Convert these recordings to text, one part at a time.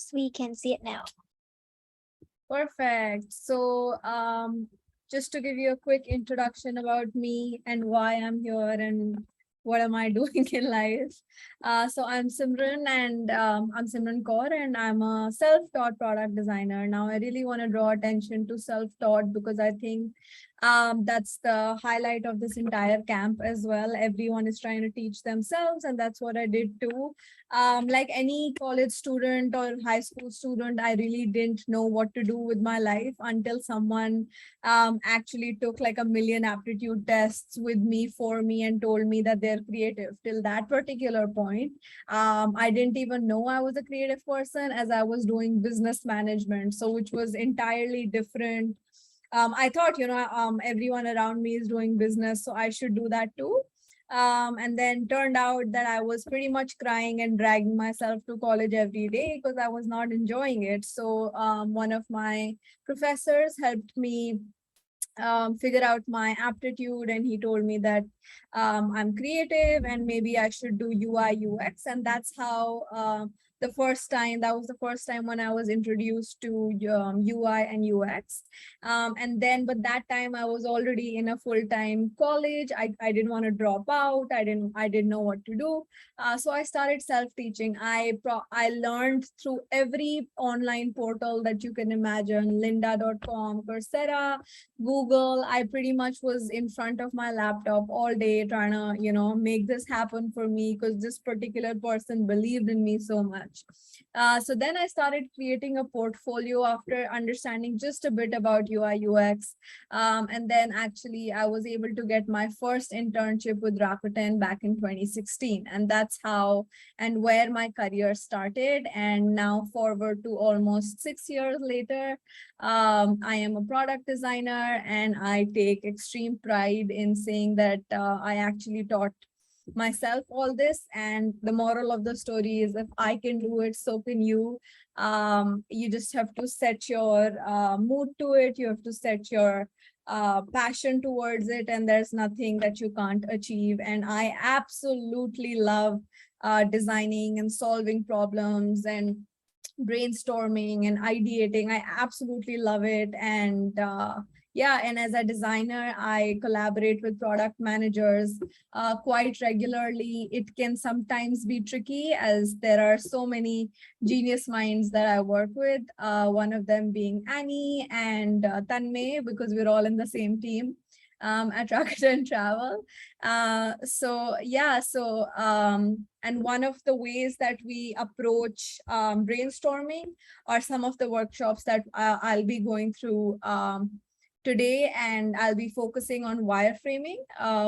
Yes, we can see it now. Perfect. So, just to give you a quick introduction about me and why I'm here and what am I doing in life. So I'm Simran and I'm Simran Kaur and I'm a self-taught product designer. Now, I really want to draw attention to self-taught because I think that's the highlight of this entire camp as well. Everyone is trying to teach themselves, and that's what I did too. Like any college student or high school student, I really didn't know what to do with my life until someone actually took like a million aptitude tests with me for me and told me that they're creative. Till that particular point, I didn't even know I was a creative person as I was doing business management, so which was entirely different. I thought, everyone around me is doing business, so I should do that too. And then turned out that I was pretty much crying and dragging myself to college every day because I was not enjoying it. So one of my professors helped me figure out my aptitude, and he told me that I'm creative and maybe I should do UI UX. And that's how that was the first time when I was introduced to UI and UX. And then but that time I was already in a full-time college. I didn't want to drop out. I didn't know what to do. So I started self-teaching. I learned through every online portal that you can imagine: lynda.com, Coursera, Google. I pretty much was in front of my laptop all day trying to, make this happen for me because this particular person believed in me so much. So then I started creating a portfolio after understanding just a bit about UI UX. And then actually I was able to get my first internship with Rakuten back in 2016. And that's how and where my career started. And now forward to almost 6 years later, I am a product designer, and I take extreme pride in saying that I actually taught myself all this. And the moral of the story is, if I can do it, so can you. You just have to set your mood to it. You have to set your passion towards it, and there's nothing that you can't achieve. And I absolutely love designing and solving problems and brainstorming and ideating. I absolutely love it. And yeah, and as a designer, I collaborate with product managers quite regularly. It can sometimes be tricky as there are so many genius minds that I work with, one of them being Annie and Tanmay, because we're all in the same team at Rakuten Travel. And one of the ways that we approach brainstorming are some of the workshops that I'll be going through today, and I'll be focusing on wireframing,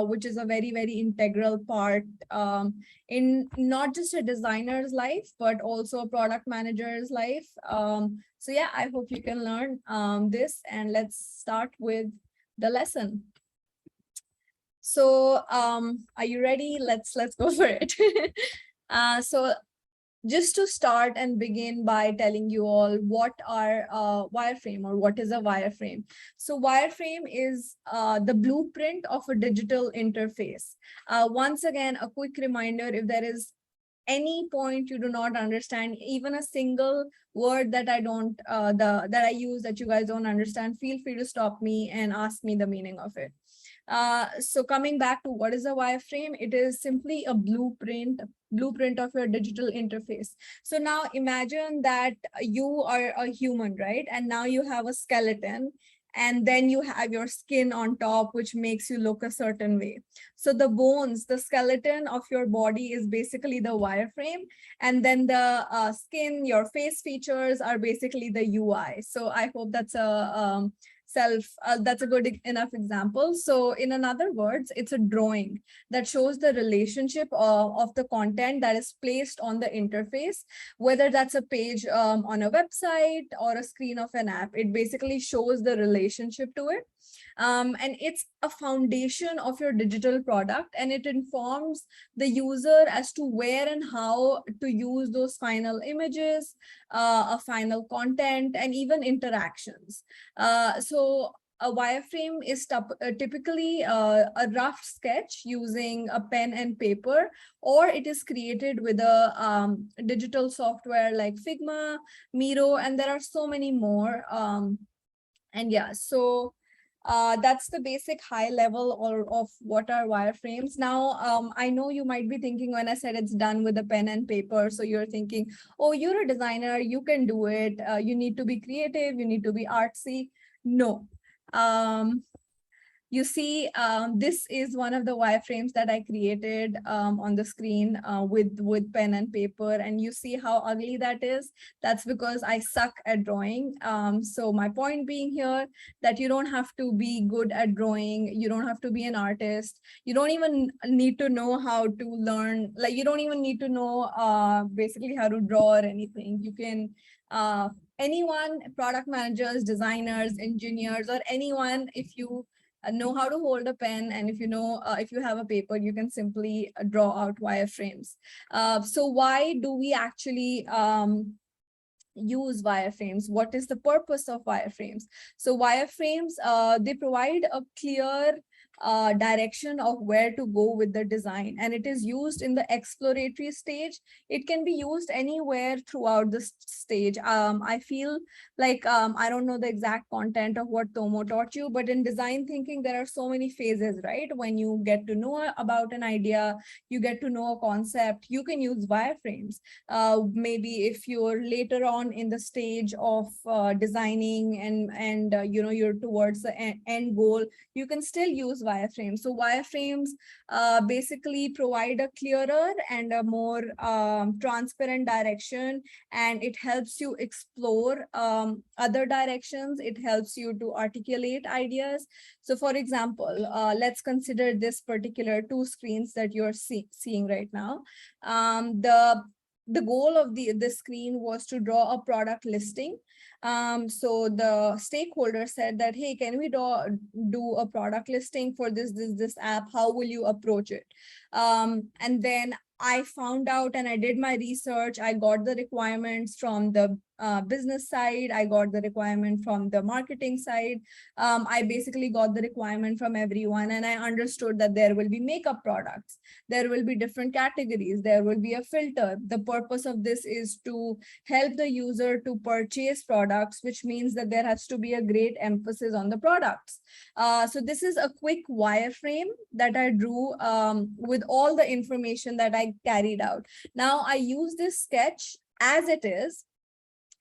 which is a very, very integral part in not just a designer's life, but also a product manager's life. So yeah, I hope you can learn this, and let's start with the lesson. So are you ready? Let's go for it. So just to start and begin by telling you all what are wireframe, or what is a wireframe. So wireframe is the blueprint of a digital interface. Once again, a quick reminder: if there is any point you do not understand, even a single word that I don't that I use that you guys don't understand, feel free to stop me and ask me the meaning of it. So coming back to what is a wireframe, it is simply a blueprint of your digital interface. So now imagine that you are a human, right? And now you have a skeleton, and then you have your skin on top, which makes you look a certain way. So the bones, the skeleton of your body is basically the wireframe, and then the skin, your face features are basically the UI. So I hope that's that's a good enough example. So in another words, it's a drawing that shows the relationship of the content that is placed on the interface, whether that's a page on a website or a screen of an app. It basically shows the relationship to it. And it's a foundation of your digital product, and it informs the user as to where and how to use those final images, a final content, and even interactions. So a wireframe is typically a rough sketch using a pen and paper, or it is created with a digital software like Figma, Miro, and there are so many more. And yeah, so that's the basic high level of what are wireframes. Now, I know you might be thinking when I said it's done with a pen and paper, so you're thinking, oh, you're a designer, you can do it. You need to be creative, you need to be artsy. No. Um, you see, this is one of the wireframes that I created on the screen with pen and paper, and you see how ugly that is. That's because I suck at drawing. So my point being here that you don't have to be good at drawing. You don't have to be an artist. You don't even need to know how to learn. Like, you don't even need to know basically how to draw or anything. You can anyone, product managers, designers, engineers, or anyone, if you know how to hold a pen, and if you know, if you have a paper, you can simply draw out wireframes. So why do we actually use wireframes? What is the purpose of wireframes? So wireframes, they provide a clear direction of where to go with the design, and it is used in the exploratory stage. It can be used anywhere throughout the stage. I feel like, I don't know the exact content of what Tomo taught you, but in design thinking, there are so many phases, right? When you get to know about an idea, you get to know a concept, you can use wireframes. Maybe if you're later on in the stage of designing, and you know, you're towards the end goal, you can still use wireframes. So wireframes basically provide a clearer and a more transparent direction, and it helps you explore other directions. It helps you to articulate ideas. So for example, let's consider this particular two screens that you're seeing right now. The goal of the screen was to draw a product listing. So the stakeholder said that, hey, can we do a product listing for this app? How will you approach it? And then I found out, and I did my research. I got the requirements from the business side. I got the requirement from the marketing side. I basically got the requirement from everyone, and I understood that there will be makeup products. There will be different categories. There will be a filter. The purpose of this is to help the user to purchase products, which means that there has to be a great emphasis on the products. So this is a quick wireframe that I drew with all the information that I carried out. Now I use this sketch as it is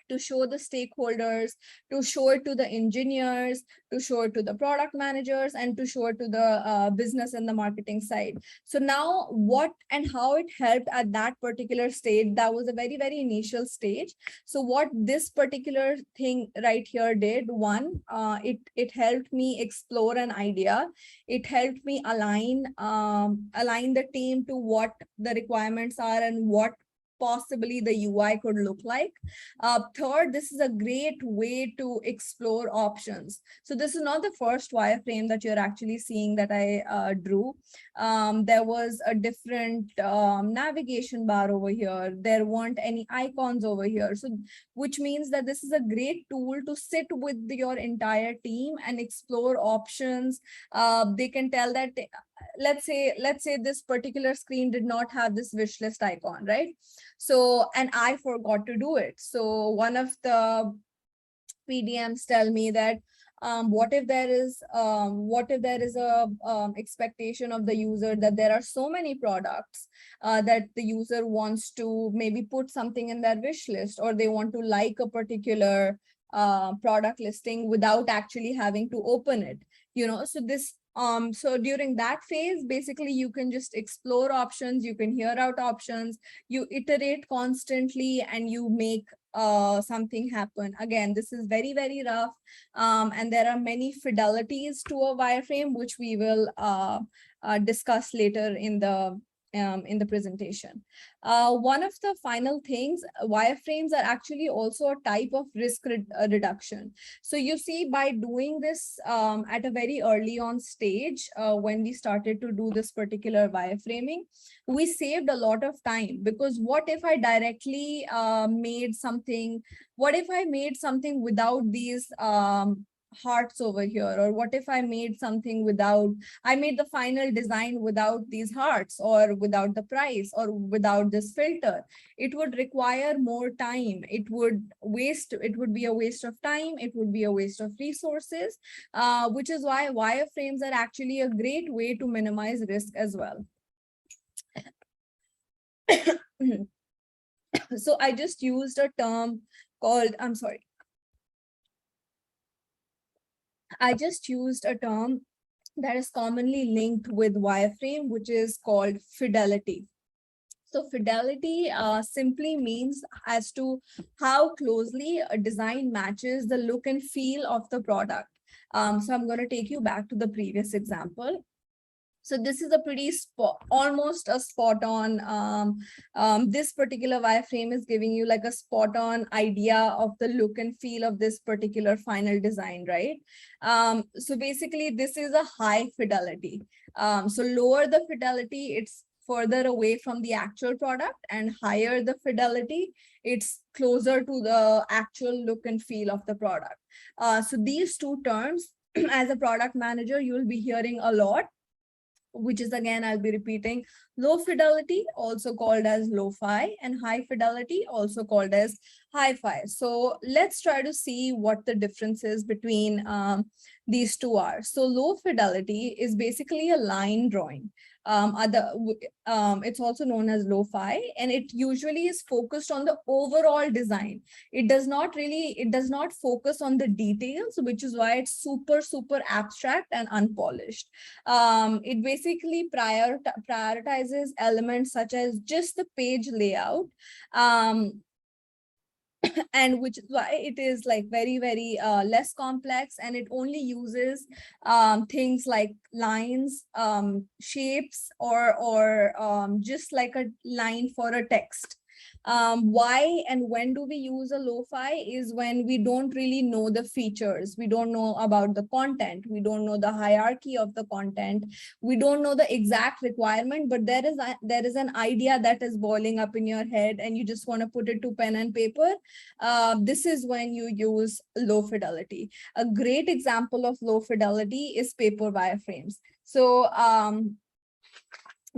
to show the stakeholders, to show it to the engineers, to show it to the product managers, and to show it to the business and the marketing side. So now what and how it helped at that particular stage, that was a very, very initial stage. So what this particular thing right here did, one, it helped me explore an idea. It helped me align the team to what the requirements are and what possibly the UI could look like. Third, this is a great way to explore options. So this is not the first wireframe that you're actually seeing that I drew. There was a different navigation bar over here. There weren't any icons over here. So which means that this is a great tool to sit with your entire team and explore options. They can tell that, let's say this particular screen did not have this wish list icon, right? So, and I forgot to do it. So one of the PDMs tell me that, what if there is a expectation of the user that there are so many products that the user wants to maybe put something in their wish list, or they want to like a particular product listing without actually having to open it, you know. So this so during that phase, basically you can just explore options, you can hear out options, you iterate constantly, and you make something happen. Again, this is very, very rough, and there are many fidelities to a wireframe, which we will discuss later in the presentation. One of the final things, wireframes are actually also a type of risk reduction. So you see, by doing this at a very early on stage, when we started to do this particular wireframing, we saved a lot of time, because what if I directly made something, what if I made something without these hearts over here? Or what if I made something without, I made the final design without these hearts, or without the price, or without this filter? It would require more time. It would be a waste of time. It would be a waste of resources, which is why wireframes are actually a great way to minimize risk as well. So I just used a term called, I'm sorry. I just used a term that is commonly linked with wireframe, which is called fidelity. So fidelity simply means as to how closely a design matches the look and feel of the product. So I'm going to take you back to the previous example. So this is a pretty almost a spot on. This particular wireframe is giving you like a spot on idea of the look and feel of this particular final design, right? So basically, this is a high fidelity. So lower the fidelity, it's further away from the actual product, and higher the fidelity, it's closer to the actual look and feel of the product. So these two terms, as a product manager, you'll be hearing a lot, which is, again, I'll be repeating: low fidelity, also called as lo-fi, and high fidelity, also called as hi-fi. So let's try to see what the differences between these two are. So low fidelity is basically a line drawing. It's also known as lo-fi, and it usually is focused on the overall design. It does not focus on the details, which is why it's super abstract and unpolished. It basically prioritizes elements such as just the page layout, and which is why it is like very less complex, and it only uses things like lines, shapes, or just like a line for a text. Why and when do we use a lo-fi is when we don't really know the features. We don't know about the content. We don't know the hierarchy of the content. We don't know the exact requirement, but there is an idea that is boiling up in your head, and you just want to put it to pen and paper. This is when you use low fidelity. A great example of low fidelity is paper wireframes. So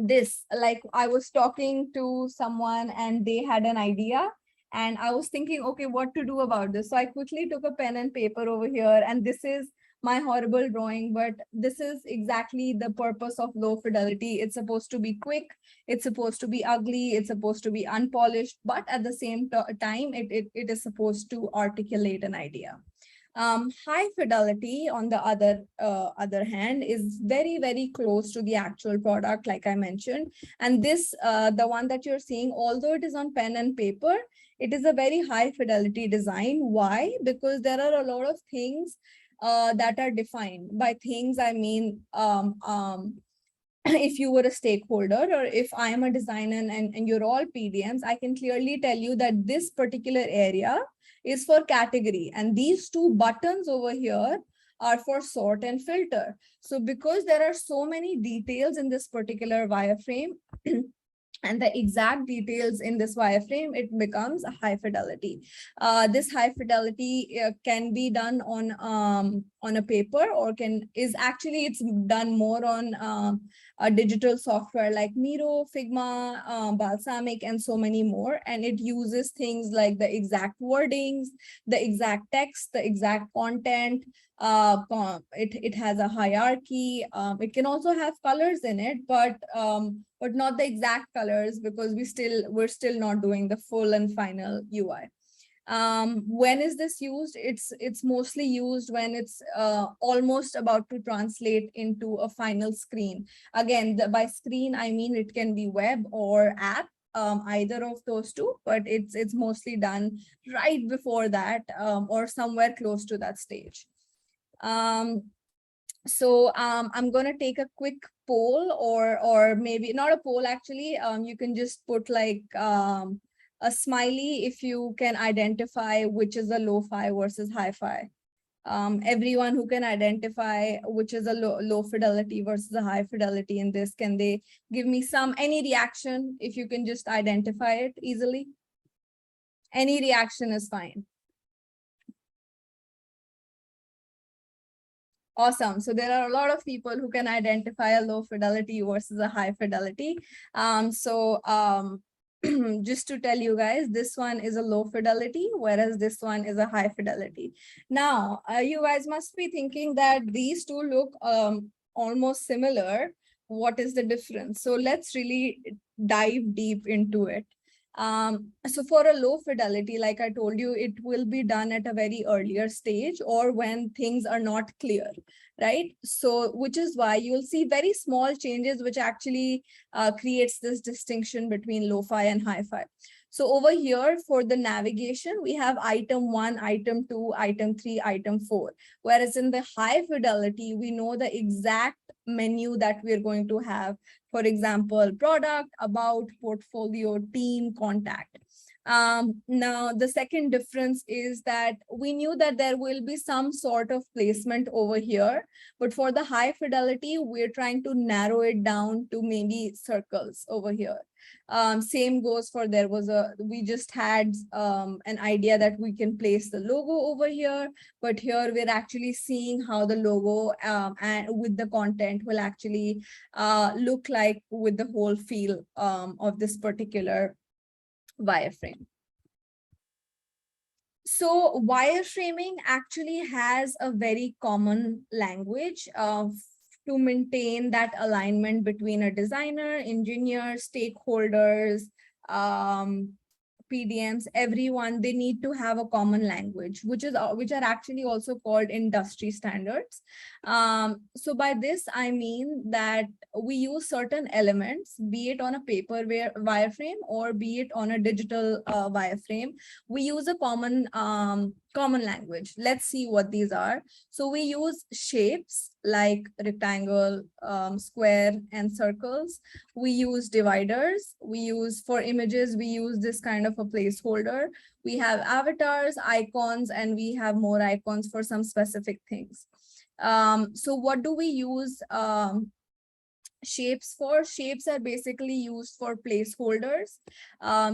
this, like, I was talking to someone and they had an idea, and I was thinking, okay, what to do about this? So I quickly took a pen and paper over here, and this is my horrible drawing, but this is exactly the purpose of low fidelity. It's supposed to be quick, it's supposed to be ugly, it's supposed to be unpolished, but at the same time, it is supposed to articulate an idea. High fidelity, on the other hand, is very close to the actual product, like I mentioned. And this, the one that you're seeing, although it is on pen and paper, it is a very high fidelity design. Why? Because there are a lot of things that are defined. By things, I mean, if you were a stakeholder, or if I am a designer and you're all PDMs, I can clearly tell you that this particular area is for category, and these two buttons over here are for sort and filter. So because there are so many details in this particular wireframe, and the exact details in this wireframe, it becomes a high fidelity. This high fidelity can be done on a paper, or it's done more on a digital software like Miro, Figma, Balsamic, and so many more. And it uses things like the exact wordings, the exact text, the exact content. It has a hierarchy. It can also have colors in it, but not the exact colors, because we're still not doing the full and final UI. When is this used? It's mostly used when it's almost about to translate into a final screen. Again, by screen, I mean it can be web or app, either of those two, but it's mostly done right before that, or somewhere close to that stage. So I'm going to take a quick poll, or maybe not a poll, actually. You can just put like a smiley if you can identify which is a lo-fi versus hi-fi. Everyone who can identify which is a low fidelity versus a high fidelity in this, can they give me any reaction? If you can just identify it easily. Any reaction is fine. Awesome. So there are a lot of people who can identify a low fidelity versus a high fidelity. Just to tell you guys, this one is a low fidelity, whereas this one is a high fidelity. Now, you guys must be thinking that these two look almost similar. What is the difference? So let's really dive deep into it. So for a low fidelity, like I told you, it will be done at a very earlier stage or when things are not clear, right? So which is why you'll see very small changes, which actually creates this distinction between lo-fi and hi-fi. So over here for the navigation, we have item 1, item 2, item 3, item 4. Whereas in the high fidelity, we know the exact menu that we're going to have. For example, product, about, portfolio, team, contact. Now, the second difference is that we knew that there will be some sort of placement over here, but for the high fidelity, we're trying to narrow it down to maybe circles over here. Same goes for we just had an idea that we can place the logo over here, but here we're actually seeing how the logo and with the content will actually look like with the whole feel of this particular wireframe. So wireframing actually has a very common language to maintain that alignment between a designer, engineer, stakeholders, PDMs, everyone, they need to have a common language, which are actually also called industry standards. So by this, I mean that we use certain elements, be it on a paper wireframe or be it on a digital wireframe. We use a common language. Let's see what these are. So we use shapes like rectangle, square, and circles. We use dividers. We use for images, we use this kind of a placeholder. We have avatars, icons, and we have more icons for some specific things. So what do we use shapes for? Shapes are basically used for placeholders.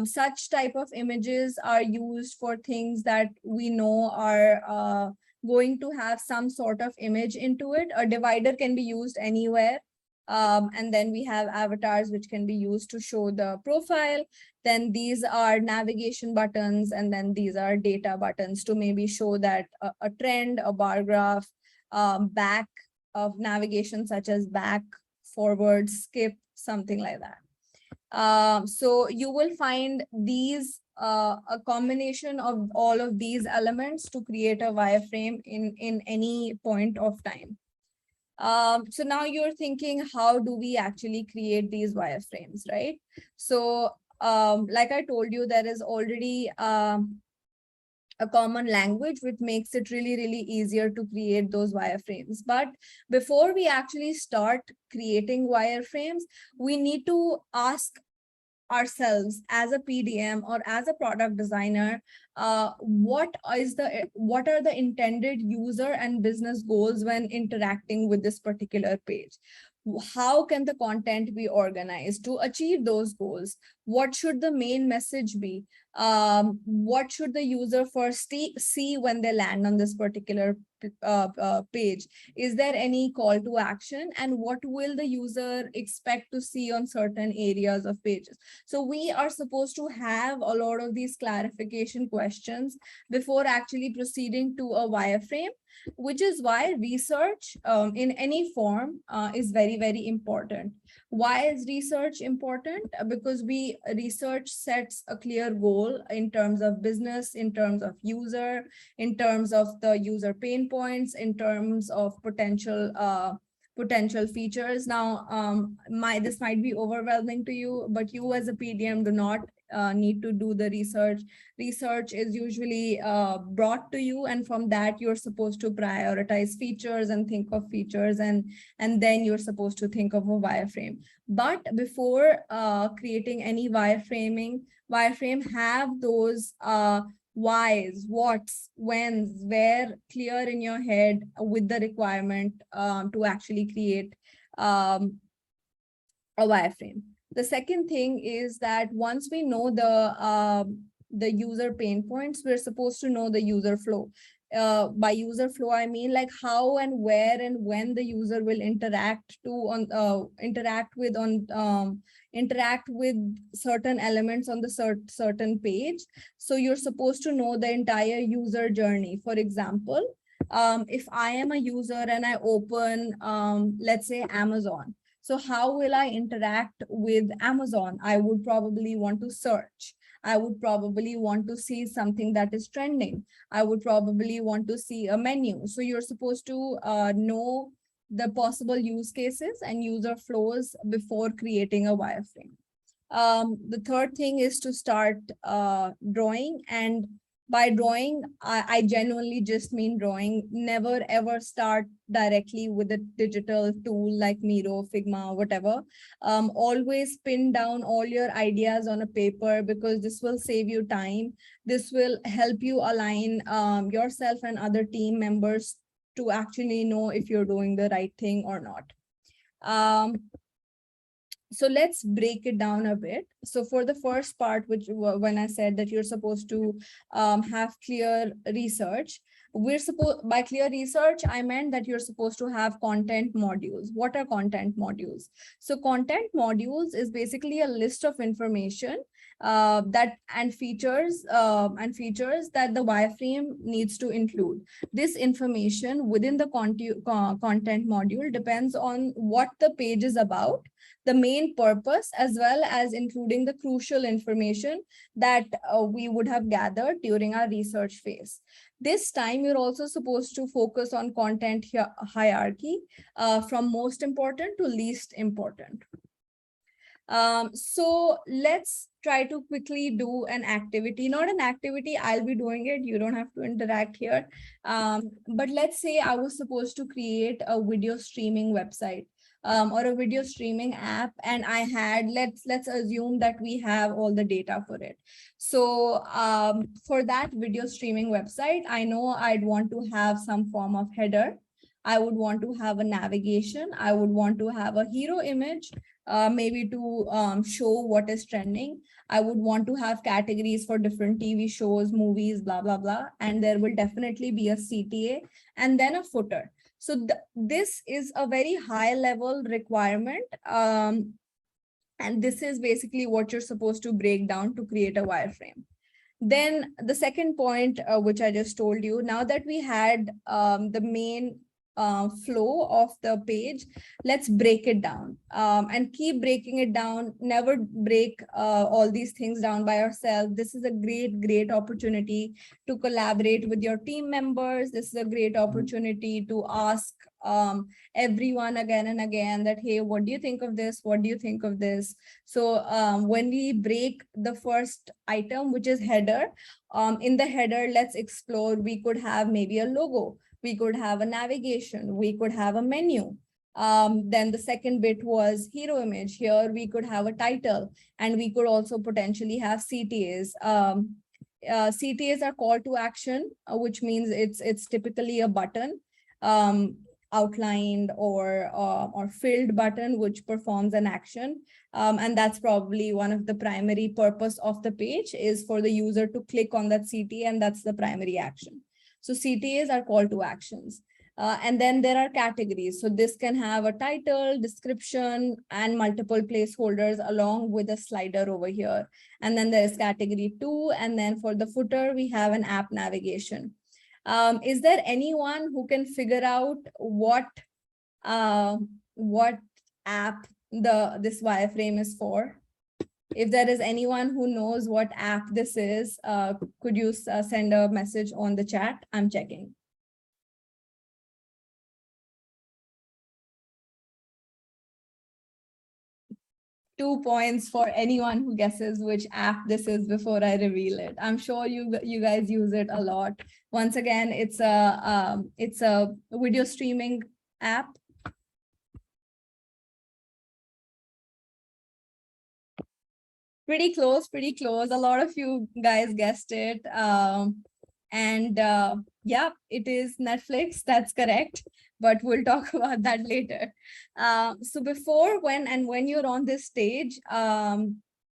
Such type of images are used for things that we know are going to have some sort of image into it. A divider can be used anywhere. And then we have avatars, which can be used to show the profile. Then these are navigation buttons, and then these are data buttons to maybe show that a trend, a bar graph, back of navigation, such as back, forward, skip, something like that. So you will find these a combination of all of these elements to create a wireframe in any point of time. So now you're thinking, how do we actually create these wireframes, right? So like I told you, there is already a common language, which makes it really, really easier to create those wireframes. But before we actually start creating wireframes, we need to ask ourselves as a PDM or as a product designer, what are the intended user and business goals when interacting with this particular page? How can the content be organized to achieve those goals? What should the main message be? What should the user first see when they land on this particular page? Is there any call to action? And what will the user expect to see on certain areas of pages? So we are supposed to have a lot of these clarification questions before actually proceeding to a wireframe, which is why research in any form is very, very important. Why is research important? Because research sets a clear goal in terms of business, in terms of user, in terms of the user pain points, in terms of potential features. Now, this might be overwhelming to you, but you as a PDM do not need to do the research. Research is usually brought to you, and from that you're supposed to prioritize features and think of features, and then you're supposed to think of a wireframe. But before creating any wireframe have those whys, whats, whens, where clear in your head with the requirement to actually create a wireframe. The second thing is that once we know the user pain points, we're supposed to know the user flow. by user flow, I mean like how and where and when the user will interact with certain elements on the certain page. So you're supposed to know the entire user journey. For example, if I am a user and I open, let's say Amazon. So how will I interact with Amazon? I would probably want to search. I would probably want to see something that is trending. I would probably want to see a menu. So you're supposed to know the possible use cases and user flows before creating a wireframe. The third thing is to start drawing. And by drawing, I genuinely just mean drawing. Never ever start directly with a digital tool like Miro, Figma, whatever. Always pin down all your ideas on a paper, because this will save you time. This will help you align yourself and other team members to actually know if you're doing the right thing or not. So let's break it down a bit. So for the first part, which when I said that you're supposed to have clear research, by clear research, I meant that you're supposed to have content modules. What are content modules? So content modules is basically a list of information and features that the wireframe needs to include. This information within the content module depends on what the page is about, the main purpose, as well as including the crucial information that we would have gathered during our research phase. This time, you're also supposed to focus on content hierarchy from most important to least important. So let's try to quickly do an activity, not an activity, I'll be doing it. You don't have to interact here. But let's say I was supposed to create a video streaming website. Or a video streaming app, and I had, let's assume that we have all the data for it. So for that video streaming website, I know I'd want to have some form of header. I would want to have a navigation. I would want to have a hero image, maybe to show what is trending. I would want to have categories for different TV shows, movies, blah, blah, blah. And there will definitely be a CTA and then a footer. So this is a very high level requirement. And this is basically what you're supposed to break down to create a wireframe. Then the second point, which I just told you, now that we had the main flow of the page, let's break it down and keep breaking it down. Never break all these things down by yourself. This is a great opportunity to collaborate with your team members. This is a great opportunity to ask everyone again and again that, hey, what do you think of this? What do you think of this? So when we break the first item, which is header, in the header, let's explore. We could have maybe a logo. We could have a navigation. We could have a menu. Then the second bit was hero image. Here we could have a title, and we could also potentially have CTAs. CTAs are call to action, which means it's typically a button, outlined or filled button, which performs an action. And that's probably one of the primary purpose of the page, is for the user to click on that CTA, and that's the primary action. So CTAs are call to actions. And then there are categories. So this can have a title, description, and multiple placeholders along with a slider over here. And then there's category 2. And then for the footer, we have an app navigation. Is there anyone who can figure out what app this wireframe is for? If there is anyone who knows what app this is, could you send a message on the chat? I'm checking. Two points for anyone who guesses which app this is before I reveal it. I'm sure you guys use it a lot. Once again, it's a video streaming app. Pretty close. A lot of you guys guessed it. Yeah, it is Netflix. That's correct. But we'll talk about that later. So before, when you're on this stage,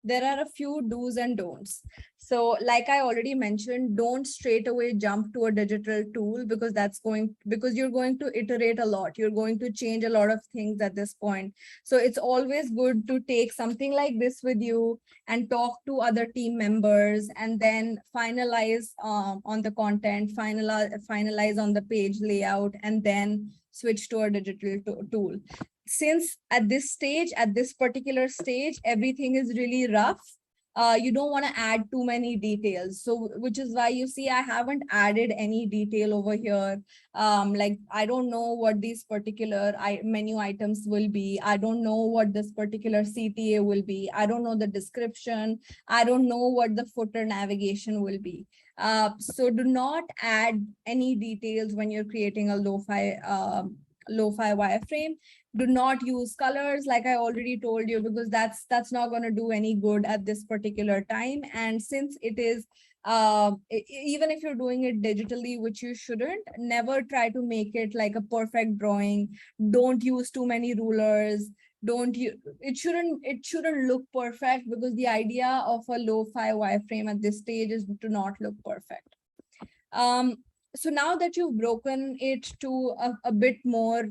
there are a few do's and don'ts. So like I already mentioned, don't straight away jump to a digital tool, because you're going to iterate a lot. You're going to change a lot of things at this point. So it's always good to take something like this with you and talk to other team members, and then finalize on the content, finalize on the page layout, and then switch to a digital tool. Since at this particular stage, everything is really rough, you don't want to add too many details. So which is why you see I haven't added any detail over here. Like I don't know what these particular menu items will be. I don't know what this particular CTA will be. I don't know the description. I don't know what the footer navigation will be. So do not add any details when you're creating a lo-fi wireframe. Do not use colors, like I already told you, because that's not going to do any good at this particular time. And since it is even if you're doing it digitally, which you shouldn't, never try to make it like a perfect drawing. Don't use too many rulers. Don't you it shouldn't look perfect, because the idea of a lo-fi wireframe at this stage is to not look perfect. So now that you've broken it to a bit more,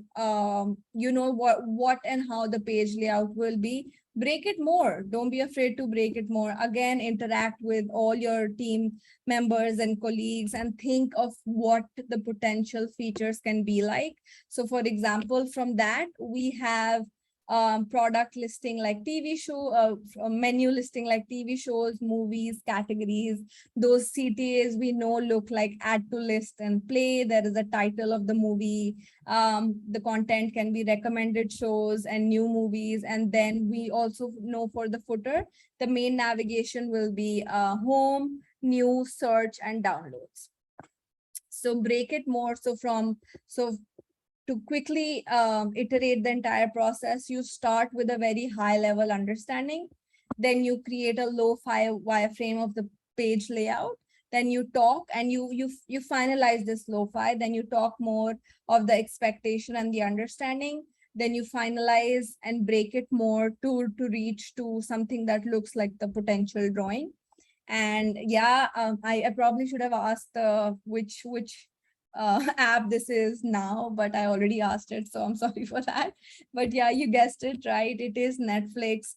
you know what and how the page layout will be, break it more. Don't be afraid to break it more. Again, interact with all your team members and colleagues and think of what the potential features can be like. So for example, from that, we have product listing like TV show, menu listing like TV shows, movies, categories. Those CTAs we know look like add to list and play. There is a title of the movie. The content can be recommended shows and new movies. And then we also know for the footer, the main navigation will be home, new, search, and downloads. So break it more. So to quickly iterate the entire process, you start with a very high level understanding. Then you create a lo-fi wireframe of the page layout. Then you talk and you finalize this lo-fi. Then you talk more of the expectation and the understanding. Then you finalize and break it more to reach to something that looks like the potential drawing. And yeah, I probably should have asked which app this is now, but I already asked it, so I'm sorry for that. But yeah, you guessed it right. It is Netflix.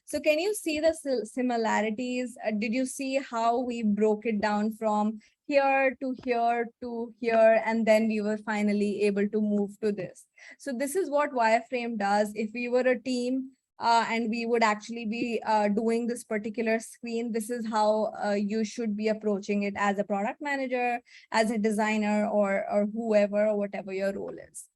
So can you see the similarities? Did you see how we broke it down from here to here to here, and then we were finally able to move to this? So this is what Wireframe does. If we were a team, and we would actually be doing this particular screen, this is how you should be approaching it as a product manager, as a designer, or whoever, or whatever your role is.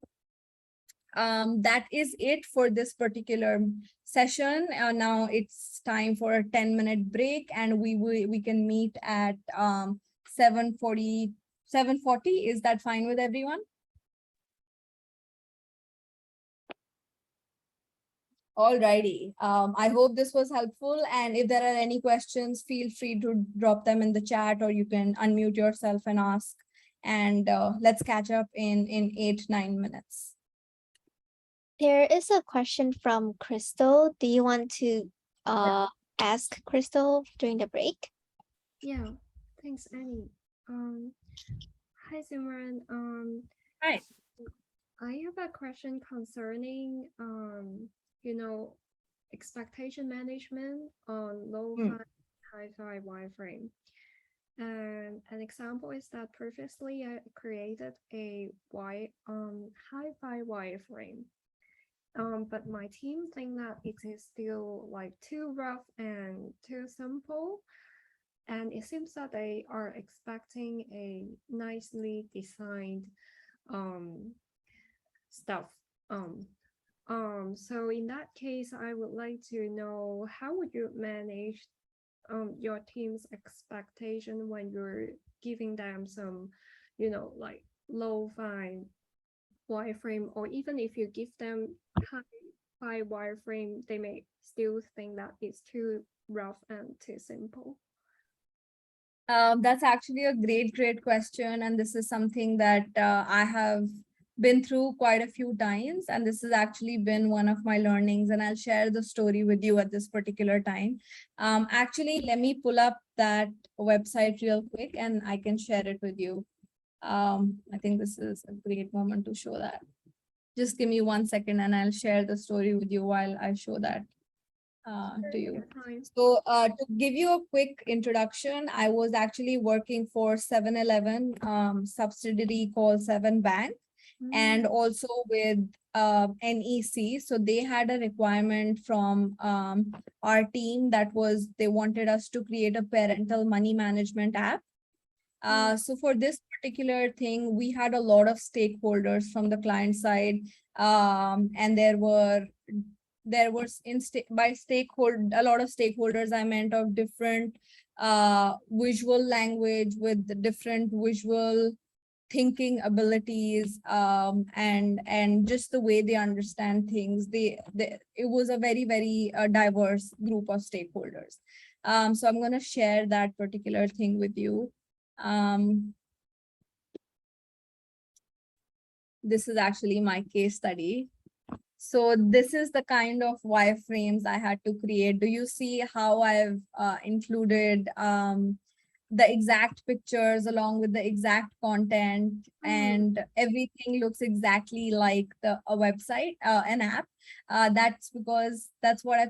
That is it for this particular session. Now it's time for a 10-minute break, and we can meet at 7:40. Is that fine with everyone? Alrighty. I hope this was helpful. And if there are any questions, feel free to drop them in the chat, or you can unmute yourself and ask. And let's catch up in 8-9 minutes. There is a question from Crystal. Do you want to ask Crystal during the break? Yeah, thanks, Annie. Hi, Simran. Hi. I have a question concerning, you know, expectation management on low-fi, high-fi wireframe. And an example is that previously I created a hi-fi wireframe. But my team think that it is still like too rough and too simple. And it seems that they are expecting a nicely designed stuff. So in that case, I would like to know, how would you manage your team's expectation when you're giving them some, you know, like low-fi wireframe, or even if you give them high wireframe, they may still think that it's too rough and too simple. That's actually a great question. And this is something that I have been through quite a few times, and this has actually been one of my learnings, and I'll share the story with you at this particular time. Actually, let me pull up that website real quick and I can share it with you. I think this is a great moment to show that. Just give me 1 second and I'll share the story with you while I show that to you. So to give you a quick introduction, I was actually working for 7-Eleven subsidiary called 7 Bank, and also with NEC. So they had a requirement from our team that was they wanted us to create a parental money management app. So for this particular thing, we had a lot of stakeholders from the client side, and there was by stakeholder, a lot of stakeholders I meant of different visual language with the different visual thinking abilities, and just the way they understand things. It was a very diverse group of stakeholders. So I'm going to share that particular thing with you. This is actually my case study. So this is the kind of wireframes I had to create. Do you see how I've included the exact pictures along with the exact content, and everything looks exactly like a website, an app? That's because that's what I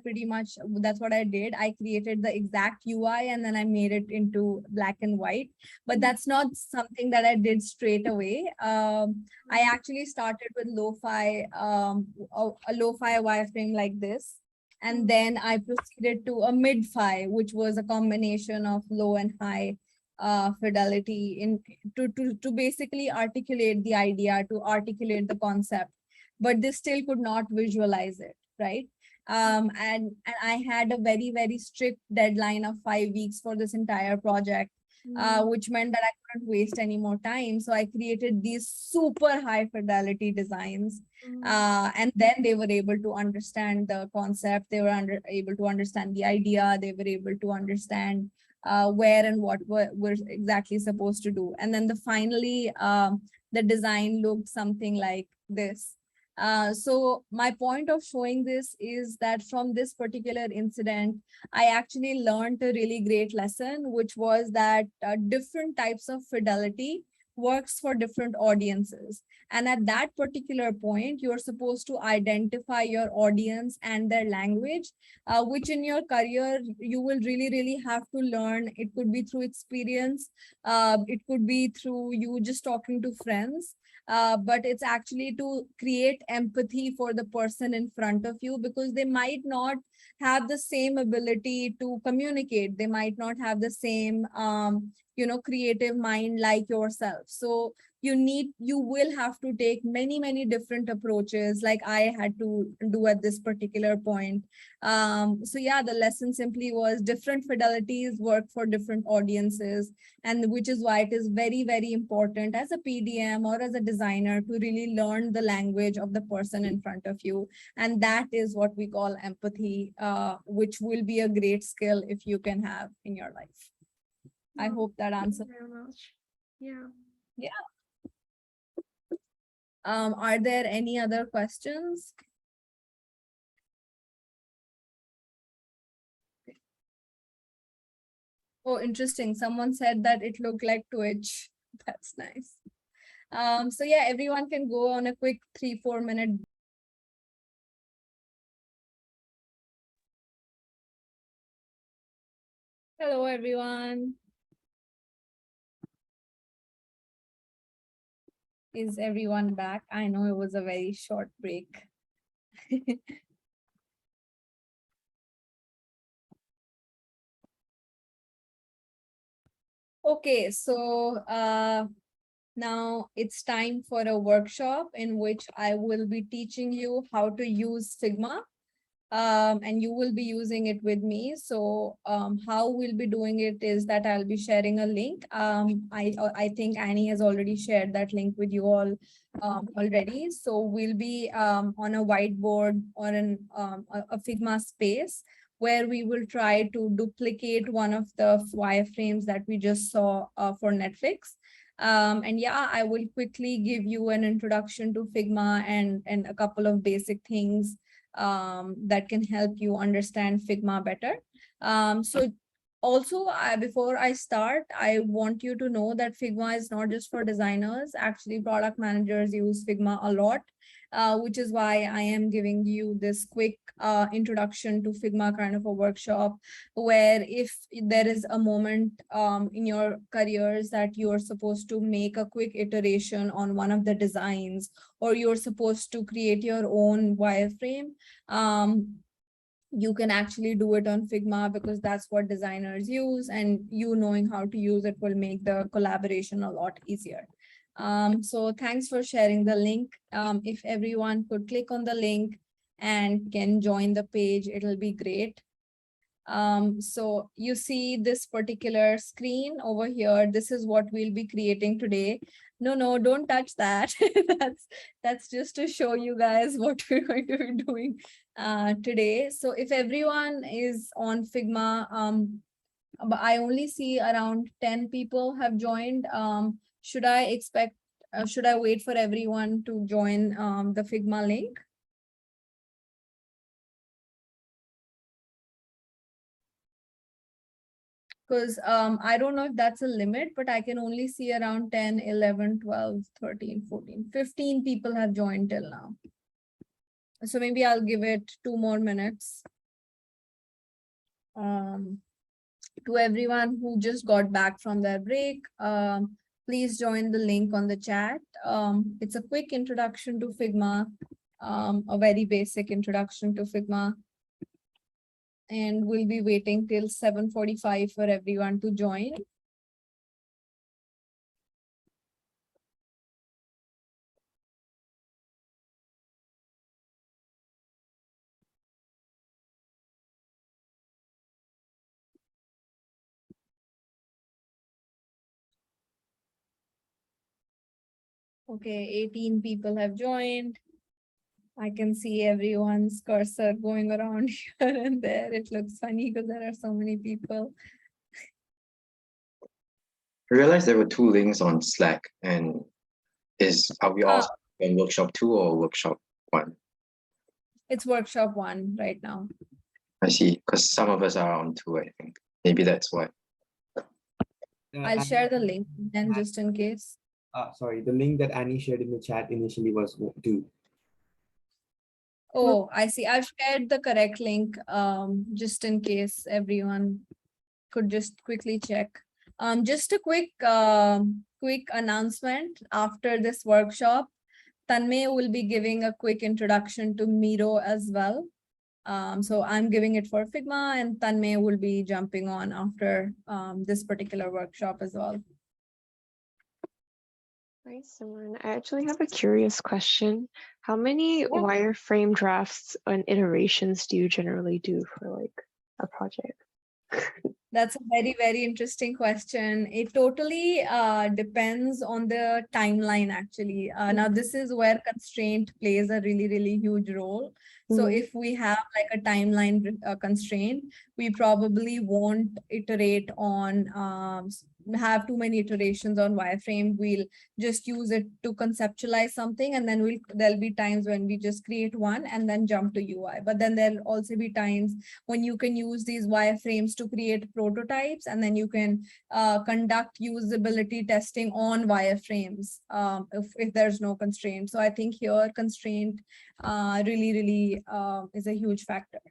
did. I created the exact UI and then I made it into black and white. But that's not something that I did straight away. I actually started with a lo-fi wireframe like this. And then I proceeded to a mid-fi, which was a combination of low and high fidelity to basically articulate the idea, to articulate the concept, but they still could not visualize it, right? And I had a very strict deadline of 5 weeks for this entire project, which meant that I couldn't waste any more time. So I created these super high fidelity designs. And then they were able to understand the concept. They were able to understand the idea. They were able to understand where and what we're exactly supposed to do. And then finally, the design looked something like this. So my point of showing this is that from this particular incident, I actually learned a really great lesson, which was that different types of fidelity works for different audiences. And at that particular point, you're supposed to identify your audience and their language, which in your career, you will really have to learn. It could be through experience. It could be through you just talking to friends. But it's actually to create empathy for the person in front of you, because they might not have the same ability to communicate. They might not have the same, creative mind like yourself. So you will have to take many different approaches, like I had to do at this particular point. So yeah, the lesson simply was different fidelities work for different audiences, and which is why it is very important as a PDM or as a designer to really learn the language of the person in front of you. And that is what we call empathy, which will be a great skill if you can have in your life. I hope that answers. Very much. Yeah. Yeah. Are there any other questions? Oh, interesting. Someone said that it looked like Twitch. That's nice. So yeah, everyone can go on a quick 3-4 minute. Hello, everyone. Is everyone back? I know it was a very short break. Okay, so now it's time for a workshop in which I will be teaching you how to use Figma. And you will be using it with me. So how we'll be doing it is that I'll be sharing a link. I think Annie has already shared that link with you all already. So we'll be on a whiteboard or a Figma space where we will try to duplicate one of the wireframes that we just saw for Netflix. And yeah, I will quickly give you an introduction to Figma and a couple of basic things that can help you understand Figma better. So also, before I start, I want you to know that Figma is not just for designers. Actually, product managers use Figma a lot, which is why I am giving you this quick introduction to Figma kind of a workshop, where if there is a moment in your careers that you're supposed to make a quick iteration on one of the designs, or you're supposed to create your own wireframe, you can actually do it on Figma, because that's what designers use, and you knowing how to use it will make the collaboration a lot easier. So thanks for sharing the link. If everyone could click on the link and can join the page, it'll be great. So you see this particular screen over here. This is what we'll be creating today. No, don't touch that. that's just to show you guys what we're going to be doing today. So if everyone is on Figma, but I only see around 10 people have joined. Should I wait for everyone to join the Figma link? Because I don't know if that's a limit, but I can only see around 10, 11, 12, 13, 14, 15 people have joined till now. So maybe I'll give it 2 more minutes. To everyone who just got back from their break, please join the link on the chat. It's a quick introduction to Figma, a very basic introduction to Figma. And we'll be waiting till 7:45 for everyone to join. Okay, 18 people have joined. I can see everyone's cursor going around here and there. It looks funny because there are so many people. I realized there were 2 links on Slack, and are we all in workshop 2 or workshop 1? It's workshop 1 right now. I see, because some of us are on 2, I think. Maybe that's why. I'll share the link then, just in case. Sorry, the link that Annie shared in the chat initially was 2. Oh, I see. I've shared the correct link, just in case everyone could just quickly check. Just a quick announcement. After this workshop, Tanmay will be giving a quick introduction to Miro as well. So I'm giving it for Figma, and Tanmay will be jumping on after this particular workshop as well. Hi, Simran. I actually have a curious question. How many wireframe drafts and iterations do you generally do for like a project? That's a very, very interesting question. It totally depends on the timeline, actually. Now, this is where constraint plays a really, really huge role. So if we have like a timeline constraint, we probably won't iterate on, have too many iterations on wireframe. We'll just use it to conceptualize something, and then there'll be times when we just create one and then jump to UI. But then there'll also be times when you can use these wireframes to create prototypes, and then you can conduct usability testing on wireframes if there's no constraint. So I think here constraint really is a huge factor.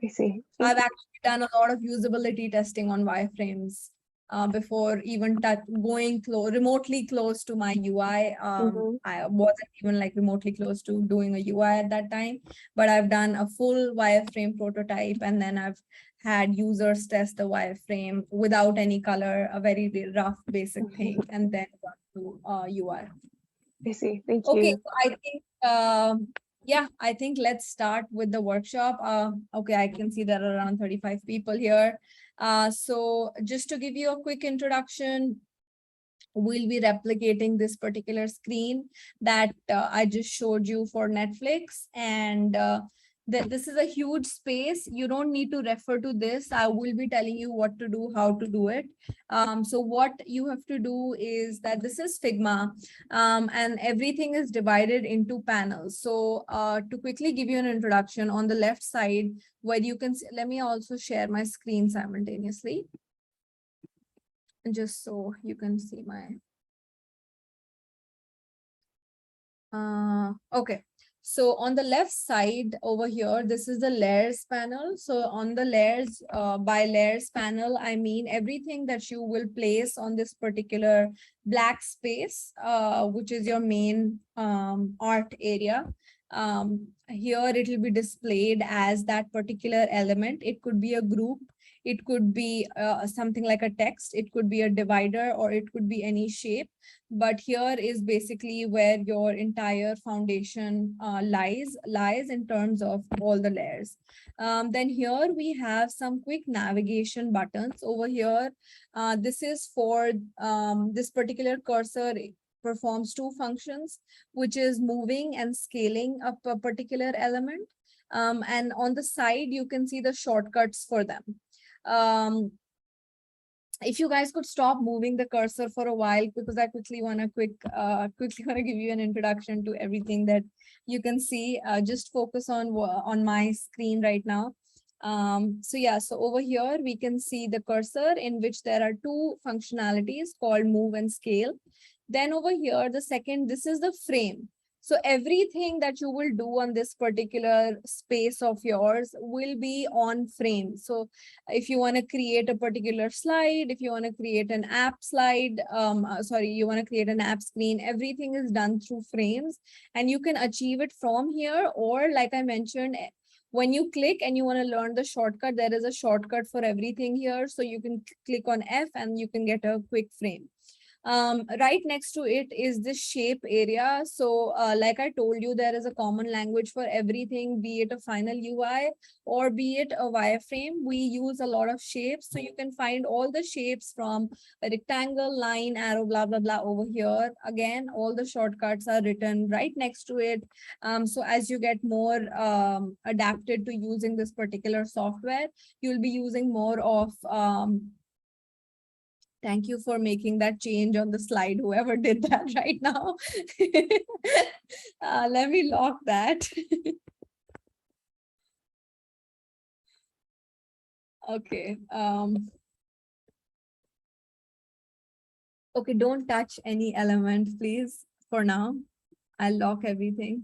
I see. I've actually done a lot of usability testing on wireframes before even going remotely close to my UI. I wasn't even like remotely close to doing a UI at that time, but I've done a full wireframe prototype, and then I've had users test the wireframe without any color, a very rough basic thing, and then got to UI. I see. Thank you. Okay, so I think yeah, I think let's start with the workshop. Okay, I can see there are around 35 people here. So just to give you a quick introduction, we'll be replicating this particular screen that I just showed you for Netflix. And this is a huge space. You don't need to refer to this. I will be telling you what to do, how to do it. So what you have to do is that this is Figma, and everything is divided into panels. So to quickly give you an introduction, on the left side, where you can see, let me also share my screen simultaneously, just so you can see my okay. So on the left side over here, this is the layers panel. So on the layers, by layers panel, I mean everything that you will place on this particular black space, which is your main art area. Here it will be displayed as that particular element. It could be a group, it could be something like a text, it could be a divider, or it could be any shape. But here is basically where your entire foundation lies in terms of all the layers. Then here we have some quick navigation buttons over here. This is for this particular cursor performs two functions, which is moving and scaling up a particular element. And on the side, you can see the shortcuts for them. If you guys could stop moving the cursor for a while, because I quickly want to quickly want to give you an introduction to everything that you can see. Just focus on my screen right now. So yeah, so over here we can see the cursor, in which there are two functionalities called move and scale. Then over here, the second, this is the frame. So everything that you will do on this particular space of yours will be on frame. So if you want to create a particular slide, if you want to create an app slide, you want to create an app screen, everything is done through frames, and you can achieve it from here. Or like I mentioned, when you click and you want to learn the shortcut, there is a shortcut for everything here. So you can click on F and you can get a quick frame. Right next to it is the shape area. So like I told you, there is a common language for everything, be it a final UI or be it a wireframe. We use a lot of shapes. So you can find all the shapes from a rectangle, line, arrow, blah, blah, blah over here. Again, all the shortcuts are written right next to it. So as you get more adapted to using this particular software, you'll be using more of thank you for making that change on the slide, whoever did that right now. Let me lock that. Okay. Okay, don't touch any element, please, for now. I'll lock everything.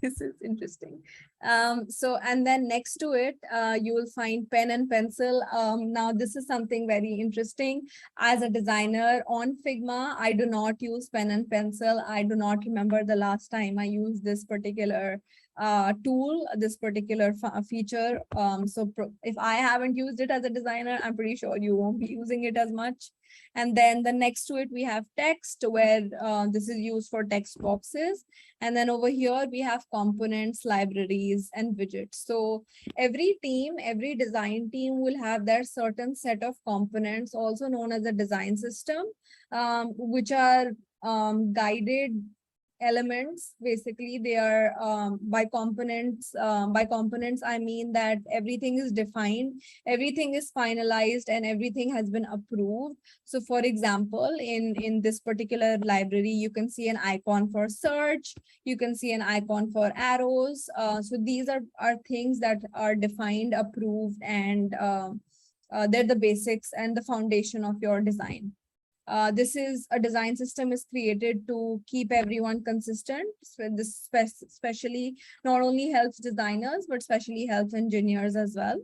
This is interesting. So, and then next to it, you will find pen and pencil. Now, this is something very interesting. As a designer on Figma, I do not use pen and pencil. I do not remember the last time I used this particular tool, this particular feature. If I haven't used it as a designer, I'm pretty sure you won't be using it as much. And then the next to it, we have text, where this is used for text boxes. And then over here, we have components, libraries, and widgets. So every team, every design team will have their certain set of components, also known as a design system, which are guided elements. Basically, they are by components. By components, I mean that everything is defined, everything is finalized, and everything has been approved. So for example, in this particular library, you can see an icon for search, you can see an icon for arrows. So these are things that are defined, approved, and they're the basics and the foundation of your design. This is a design system is created to keep everyone consistent. So this especially not only helps designers, but especially helps engineers as well.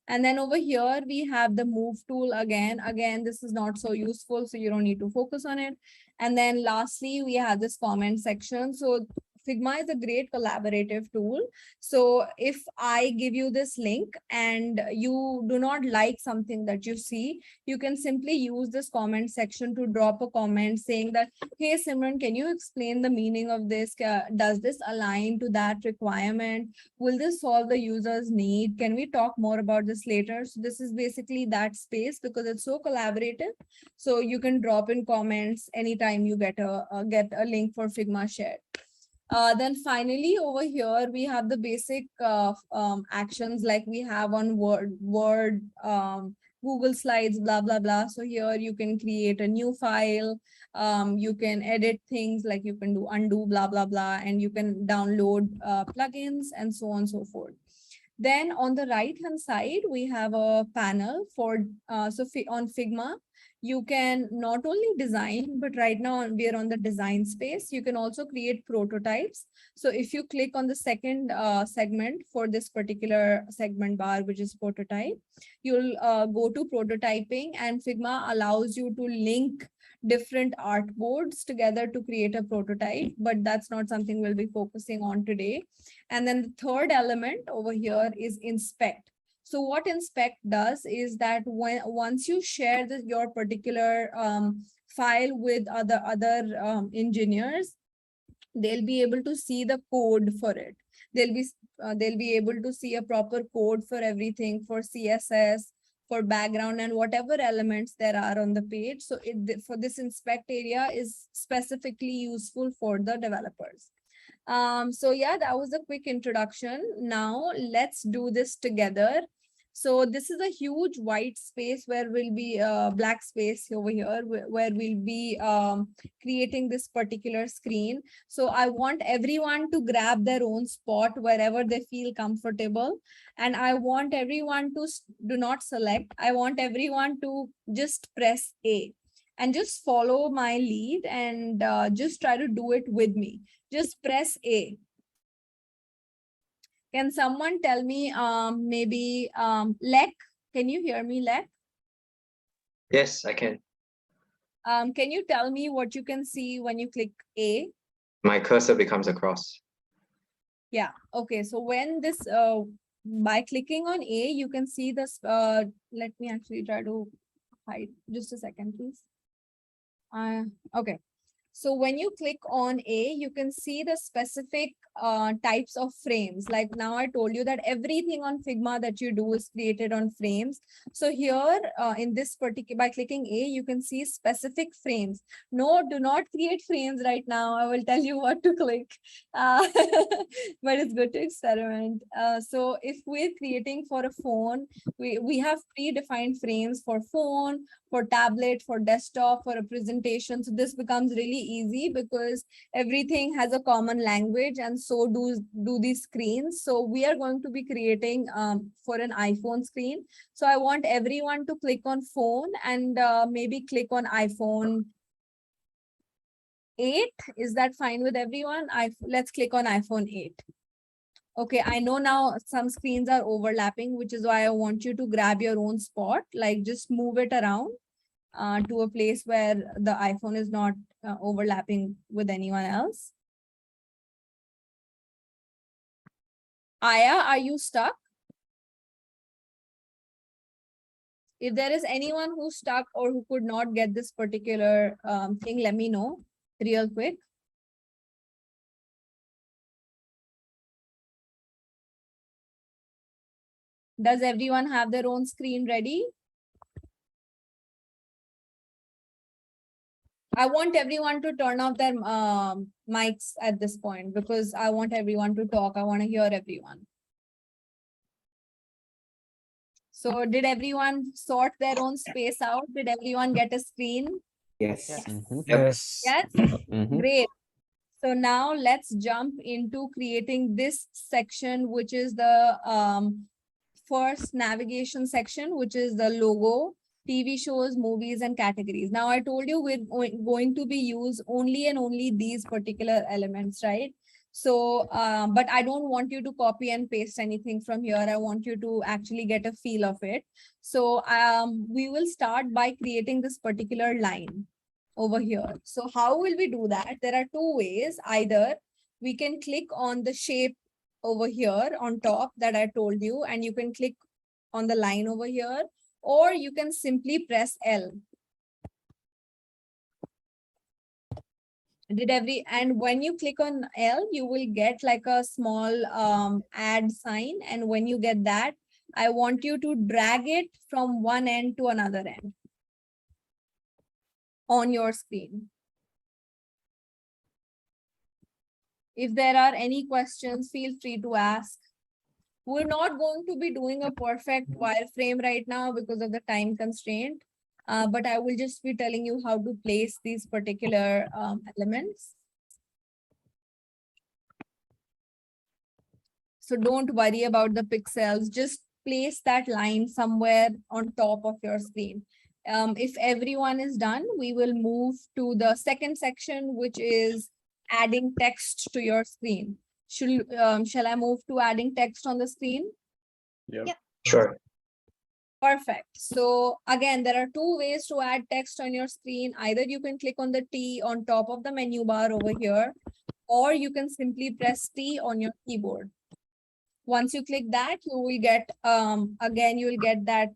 And then over here, we have the move tool again. Again, this is not so useful, so you don't need to focus on it. And then lastly, we have this comment section. So Figma is a great collaborative tool. So if I give you this link and you do not like something that you see, you can simply use this comment section to drop a comment saying that, hey, Simran, can you explain the meaning of this? Does this align to that requirement? Will this solve the user's need? Can we talk more about this later? So this is basically that space, because it's so collaborative. So you can drop in comments anytime you get a link for Figma shared. Then finally over here, we have the basic actions like we have on Word, Google Slides, blah, blah, blah. So here you can create a new file. You can edit things like you can do undo, blah, blah, blah. And you can download plugins and so on and so forth. Then on the right hand side, we have a panel for, on Figma, you can not only design, but right now we are on the design space. You can also create prototypes. So if you click on the second segment for this particular segment bar, which is prototype, you'll go to prototyping, and Figma allows you to link different artboards together to create a prototype, but that's not something we'll be focusing on today. And then the third element over here is inspect. So what inspect does is that once you share your particular file with other engineers, they'll be able to see the code for it. They'll be able to see a proper code for everything, for CSS, for background, and whatever elements there are on the page. So for this inspect area is specifically useful for the developers. So yeah, that was a quick introduction. Now let's do this together. So this is a huge white space where we'll be black space over here where we'll be creating this particular screen. So I want everyone to grab their own spot wherever they feel comfortable. And I want everyone to do not select. I want everyone to just press A and just follow my lead and just try to do it with me. Just press A. Can someone tell me maybe Lek? Can you hear me, Lek? Yes, I can. Can you tell me what you can see when you click A? My cursor becomes a cross. Yeah. Okay. So when this, by clicking on A, you can see this. Let me actually try to hide. Just a second, please. Okay. So when you click on A, you can see the specific types of frames. Like now I told you that everything on Figma that you do is created on frames. So here in this particular, by clicking A, you can see specific frames. No, do not create frames right now. I will tell you what to click, but it's good to experiment. So if we're creating for a phone, we have predefined frames for phone, for tablet, for desktop, for a presentation. So this becomes really easy because everything has a common language, and so do these screens. So we are going to be creating for an iPhone screen. So I want everyone to click on phone and maybe click on iPhone 8. Is that fine with everyone? Let's click on iPhone 8. Okay, I know now some screens are overlapping, which is why I want you to grab your own spot, like just move it around to a place where the iPhone is not overlapping with anyone else. Aya, are you stuck? If there is anyone who's stuck or who could not get this particular thing, let me know real quick. Does everyone have their own screen ready? I want everyone to turn off their mics at this point because I want everyone to talk. I want to hear everyone. So did everyone sort their own space out? Did everyone get a screen? Yes. Yes. Yes? Mhm. Great. So now let's jump into creating this section, which is the first navigation section, which is the logo, TV shows, movies, and categories. Now I told you we're going to be use only and only these particular elements, right? So, but I don't want you to copy and paste anything from here. I want you to actually get a feel of it. So we will start by creating this particular line over here. So how will we do that? There are two ways. Either we can click on the shape over here on top that I told you, and you can click on the line over here, or you can simply press L. And when you click on L, you will get like a small add sign. And when you get that, I want you to drag it from one end to another end on your screen. If there are any questions, feel free to ask. We're not going to be doing a perfect wireframe right now because of the time constraint, but I will just be telling you how to place these particular elements. So don't worry about the pixels, just place that line somewhere on top of your screen. If everyone is done, we will move to the second section, which is adding text to your screen. Shall I move to adding text on the screen? Yep. Yeah. Sure. Perfect. So again, there are two ways to add text on your screen. Either you can click on the T on top of the menu bar over here, or you can simply press T on your keyboard. Once you click that, you will get, again, you will get that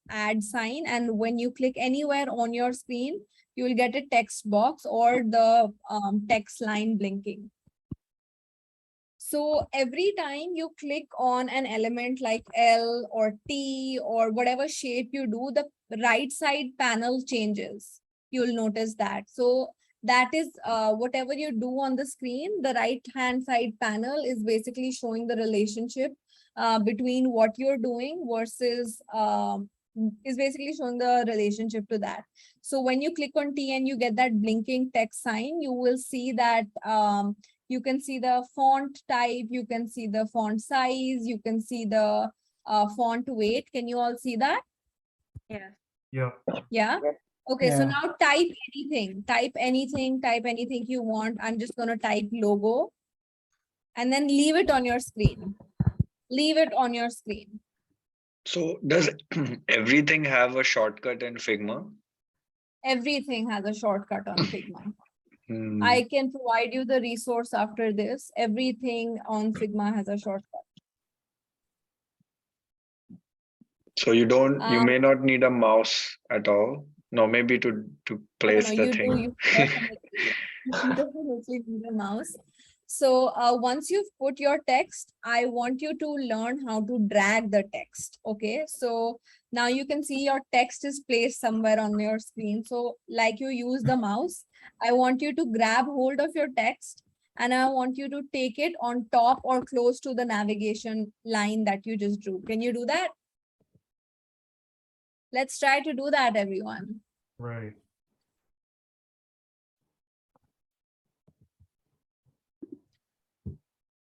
add sign. And when you click anywhere on your screen, you will get a text box or the text line blinking. So every time you click on an element like L or T or whatever shape you do, the right side panel changes. You'll notice that. So that is whatever you do on the screen, the right hand side panel is basically showing the relationship between what you're doing versus is basically showing the relationship to that. So when you click on T and you get that blinking text sign, you will see that you can see the font type, you can see the font size, you can see the font weight. Can you all see that? Yeah. Yeah. Yeah. Okay, so Yeah. now type anything you want. I'm just going to type logo and then leave it on your screen. Leave it on your screen. So does everything have a shortcut in Figma? Everything has a shortcut on Figma. Hmm. I can provide you the resource after this. Everything on Figma has a shortcut. So you may not need a mouse at all. No, maybe to place the You do, thing. you definitely need a mouse. So once you've put your text, I want you to learn how to drag the text. Okay, so now you can see your text is placed somewhere on your screen. So like you use the mouse, I want you to grab hold of your text and I want you to take it on top or close to the navigation line that you just drew. Can you do that? Let's try to do that, everyone. Right.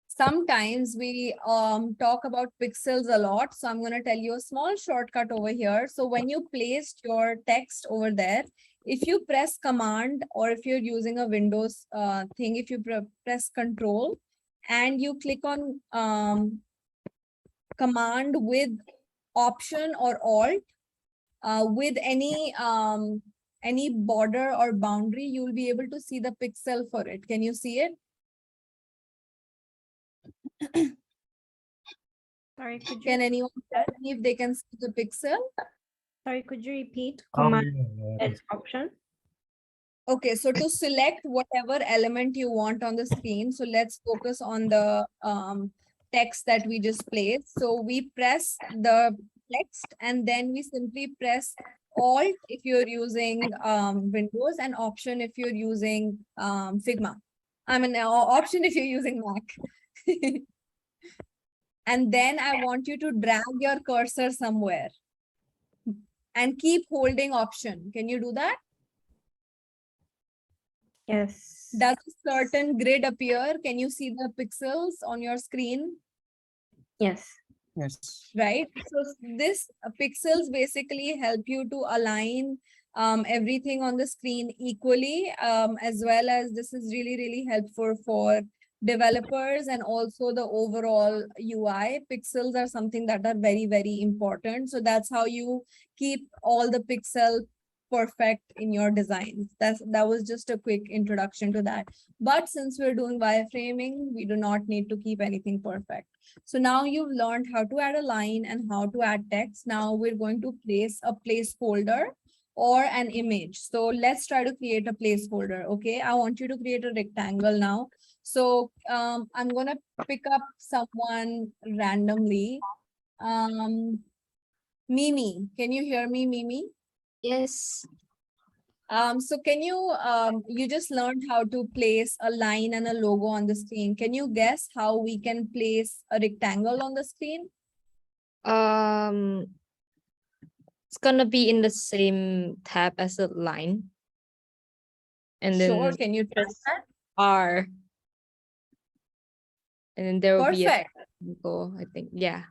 Sometimes we talk about pixels a lot. So I'm going to tell you a small shortcut over here. So when you placed your text over there, if you press command or if you're using a Windows thing, if you press control and you click on command with option or alt with any border or boundary, you will be able to see the pixel for it. Can you see it? Sorry, could you Can anyone tell me if they can see the pixel? could you repeat Oh, command yeah. and option? Okay, so to select whatever element you want on the screen, so let's focus on the text that we just placed. So we press the text and then we simply press Alt if you're using Windows and Option if you're using Figma. I mean, Option if you're using Mac. And then I want you to drag your cursor somewhere and keep holding Option. Can you do that? Yes. Does a certain grid appear? Can you see the pixels on your screen? Yes. Yes. Right? So this pixels basically help you to align everything on the screen equally, as well as this is really, really helpful for developers and also the overall UI. Pixels are something that are very, very important. So that's how you keep all the pixel perfect in your designs. That was just a quick introduction to that. But since we're doing wireframing, we do not need to keep anything perfect. So now you've learned how to add a line and how to add text. Now we're going to place a placeholder or an image. So let's try to create a placeholder. Okay, I want you to create a rectangle now. So I'm gonna pick up someone randomly. Mimi, can you hear me, Mimi? Yes. So can you, you just learned how to place a line and a logo on the screen. Can you guess how we can place a rectangle on the screen? It's gonna be in the same tab as a line. And Sure, then can you try press that? R. And then there will be a Perfect, logo, I think. Yeah.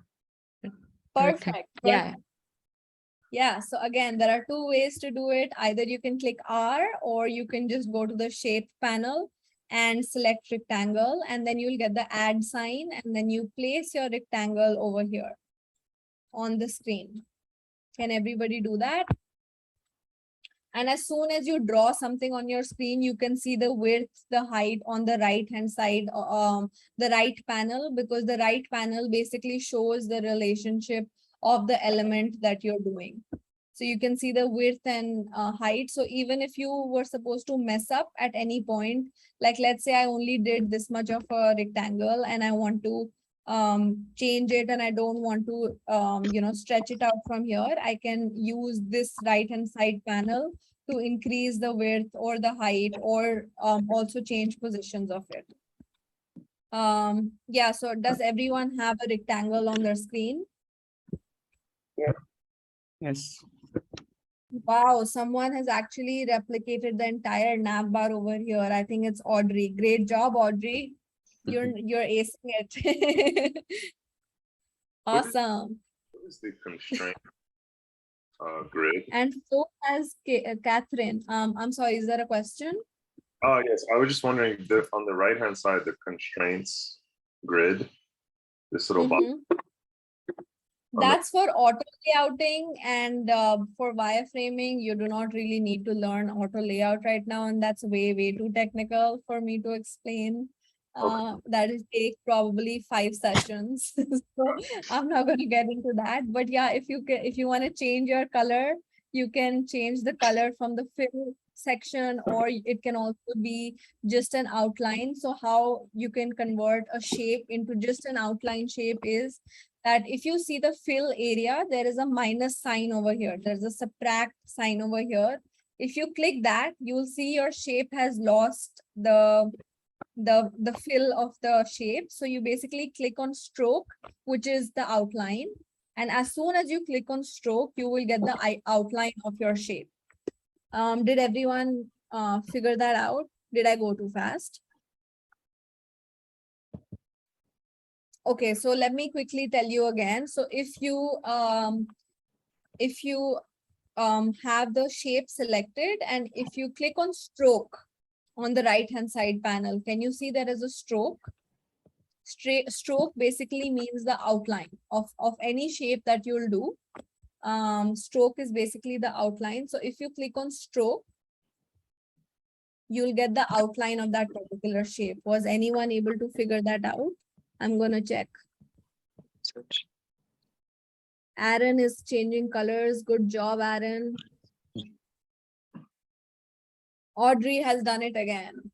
perfect. Yeah. Yeah, so again, there are two ways to do it. Either you can click R or you can just go to the shape panel and select rectangle, and then you'll get the add sign, and then you place your rectangle over here on the screen. Can everybody do that? And as soon as you draw something on your screen, you can see the width, the height on the right hand side, the right panel, because the right panel basically shows the relationship of the element that you're doing. So you can see the width and height. So even if you were supposed to mess up at any point, like let's say I only did this much of a rectangle and I want to change it and I don't want to, stretch it out from here, I can use this right hand side panel to increase the width or the height or also change positions of it. Yeah, so does everyone have a rectangle on their screen? Yes. Wow, someone has actually replicated the entire nav bar over here. I think it's Audrey. Great job, Audrey. You're acing it. Awesome. What is the constraint grid? And so has Catherine. I'm sorry, is there a question? Oh, yes. I was just wondering on the right hand side, the constraints grid, this little box. That's for auto layouting, and for wireframing, you do not really need to learn auto layout right now, and that's way too technical for me to explain. That will take probably 5 sessions, so I'm not going to get into that. But yeah, if you want to change your color, you can change the color from the fill section, or it can also be just an outline. So how you can convert a shape into just an outline shape is that if you see the fill area, there is a minus sign over here. There's a subtract sign over here. If you click that, you'll see your shape has lost the fill of the shape. So you basically click on stroke, which is the outline. And as soon as you click on stroke, you will get the outline of your shape. Did everyone figure that out? Did I go too fast? Okay, so let me quickly tell you again. So if you have the shape selected, and if you click on stroke on the right hand side panel, can you see there is a stroke? Stroke basically means the outline of any shape that you'll do. Stroke is basically the outline. So if you click on stroke, you'll get the outline of that particular shape. Was anyone able to figure that out? I'm gonna check. Aaron is changing colors. Good job, Aaron. Audrey has done it again.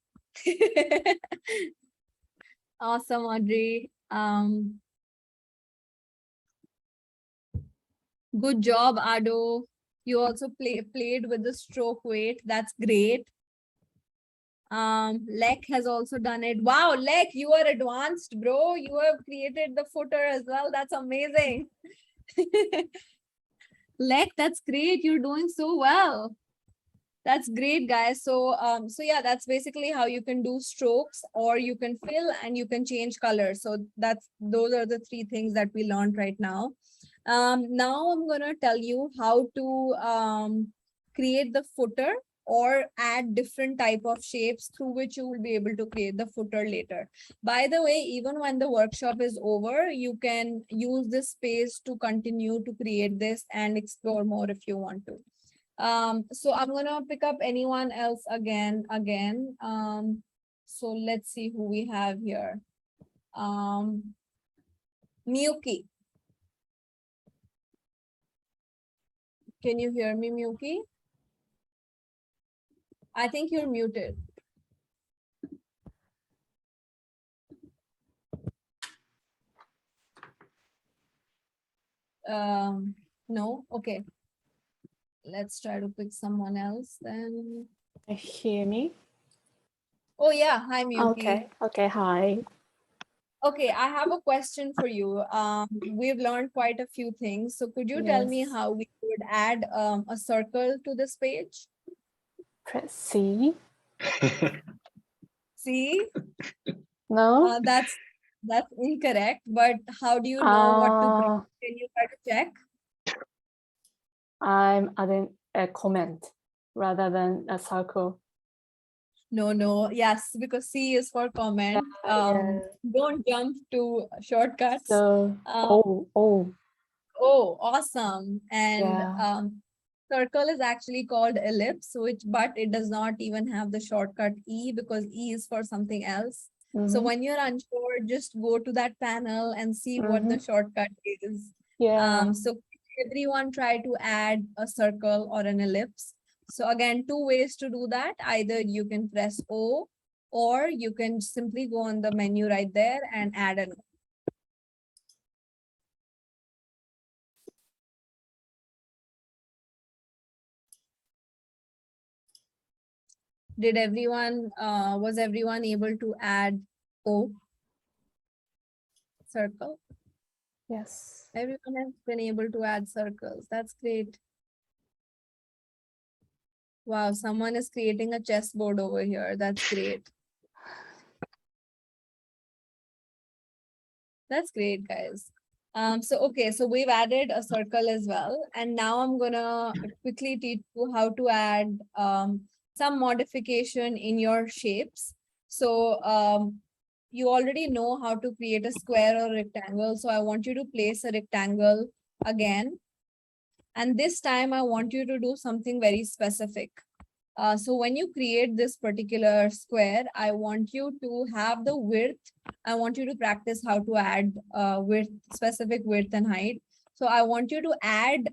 Awesome, Audrey. Good job, Ado. You also played with the stroke weight. That's great. Lek has also done it. Wow, Lek, you are advanced, bro. You have created the footer as well. That's amazing. Lek, that's great. You're doing so well. That's great, guys. So yeah, that's basically how you can do strokes, or you can fill and you can change colors. So those are the 3 things that we learned right now. Now I'm gonna tell you how to create the footer or add different type of shapes through which you will be able to create the footer later. By the way, even when the workshop is over, you can use this space to continue to create this and explore more if you want to. So I'm gonna pick up anyone else again. So let's see who we have here. Miyuki. Can you hear me, Miyuki? I think you're muted. No, okay. let's try to pick someone else then. Hear me? Oh yeah, hi Miyuki. Okay. Okay. Hi. Okay, I have a question for you. We've learned quite a few things. So could you tell me Yes. how we could add a circle to this page? Press C. See, No. that's incorrect. But how do you know what to press? Can you try to check? I'm adding a comment rather than a circle. No. Yes, because C is for comment. Yeah. Don't jump to shortcuts. So Oh, awesome. And yeah. circle is actually called ellipse, but it does not even have the shortcut E because E is for something else. So when you're unsure, just go to that panel and see what the shortcut is. Yeah. So everyone try to add a circle or an ellipse. So again, two ways to do that. Either you can press O or you can simply go on the menu right there and add an. Did everyone, was everyone able to add O circle? Yes. Everyone has been able to add circles. That's great. Wow, someone is creating a chessboard over here. That's great. That's great, guys. So we've added a circle as well. And now I'm gonna quickly teach you how to add some modification in your shapes. So you already know how to create a square or rectangle. So I want you to place a rectangle again. And this time I want you to do something very specific. So when you create this particular square, I want you to have the width. I want you to practice how to add width, specific width and height. So I want you to add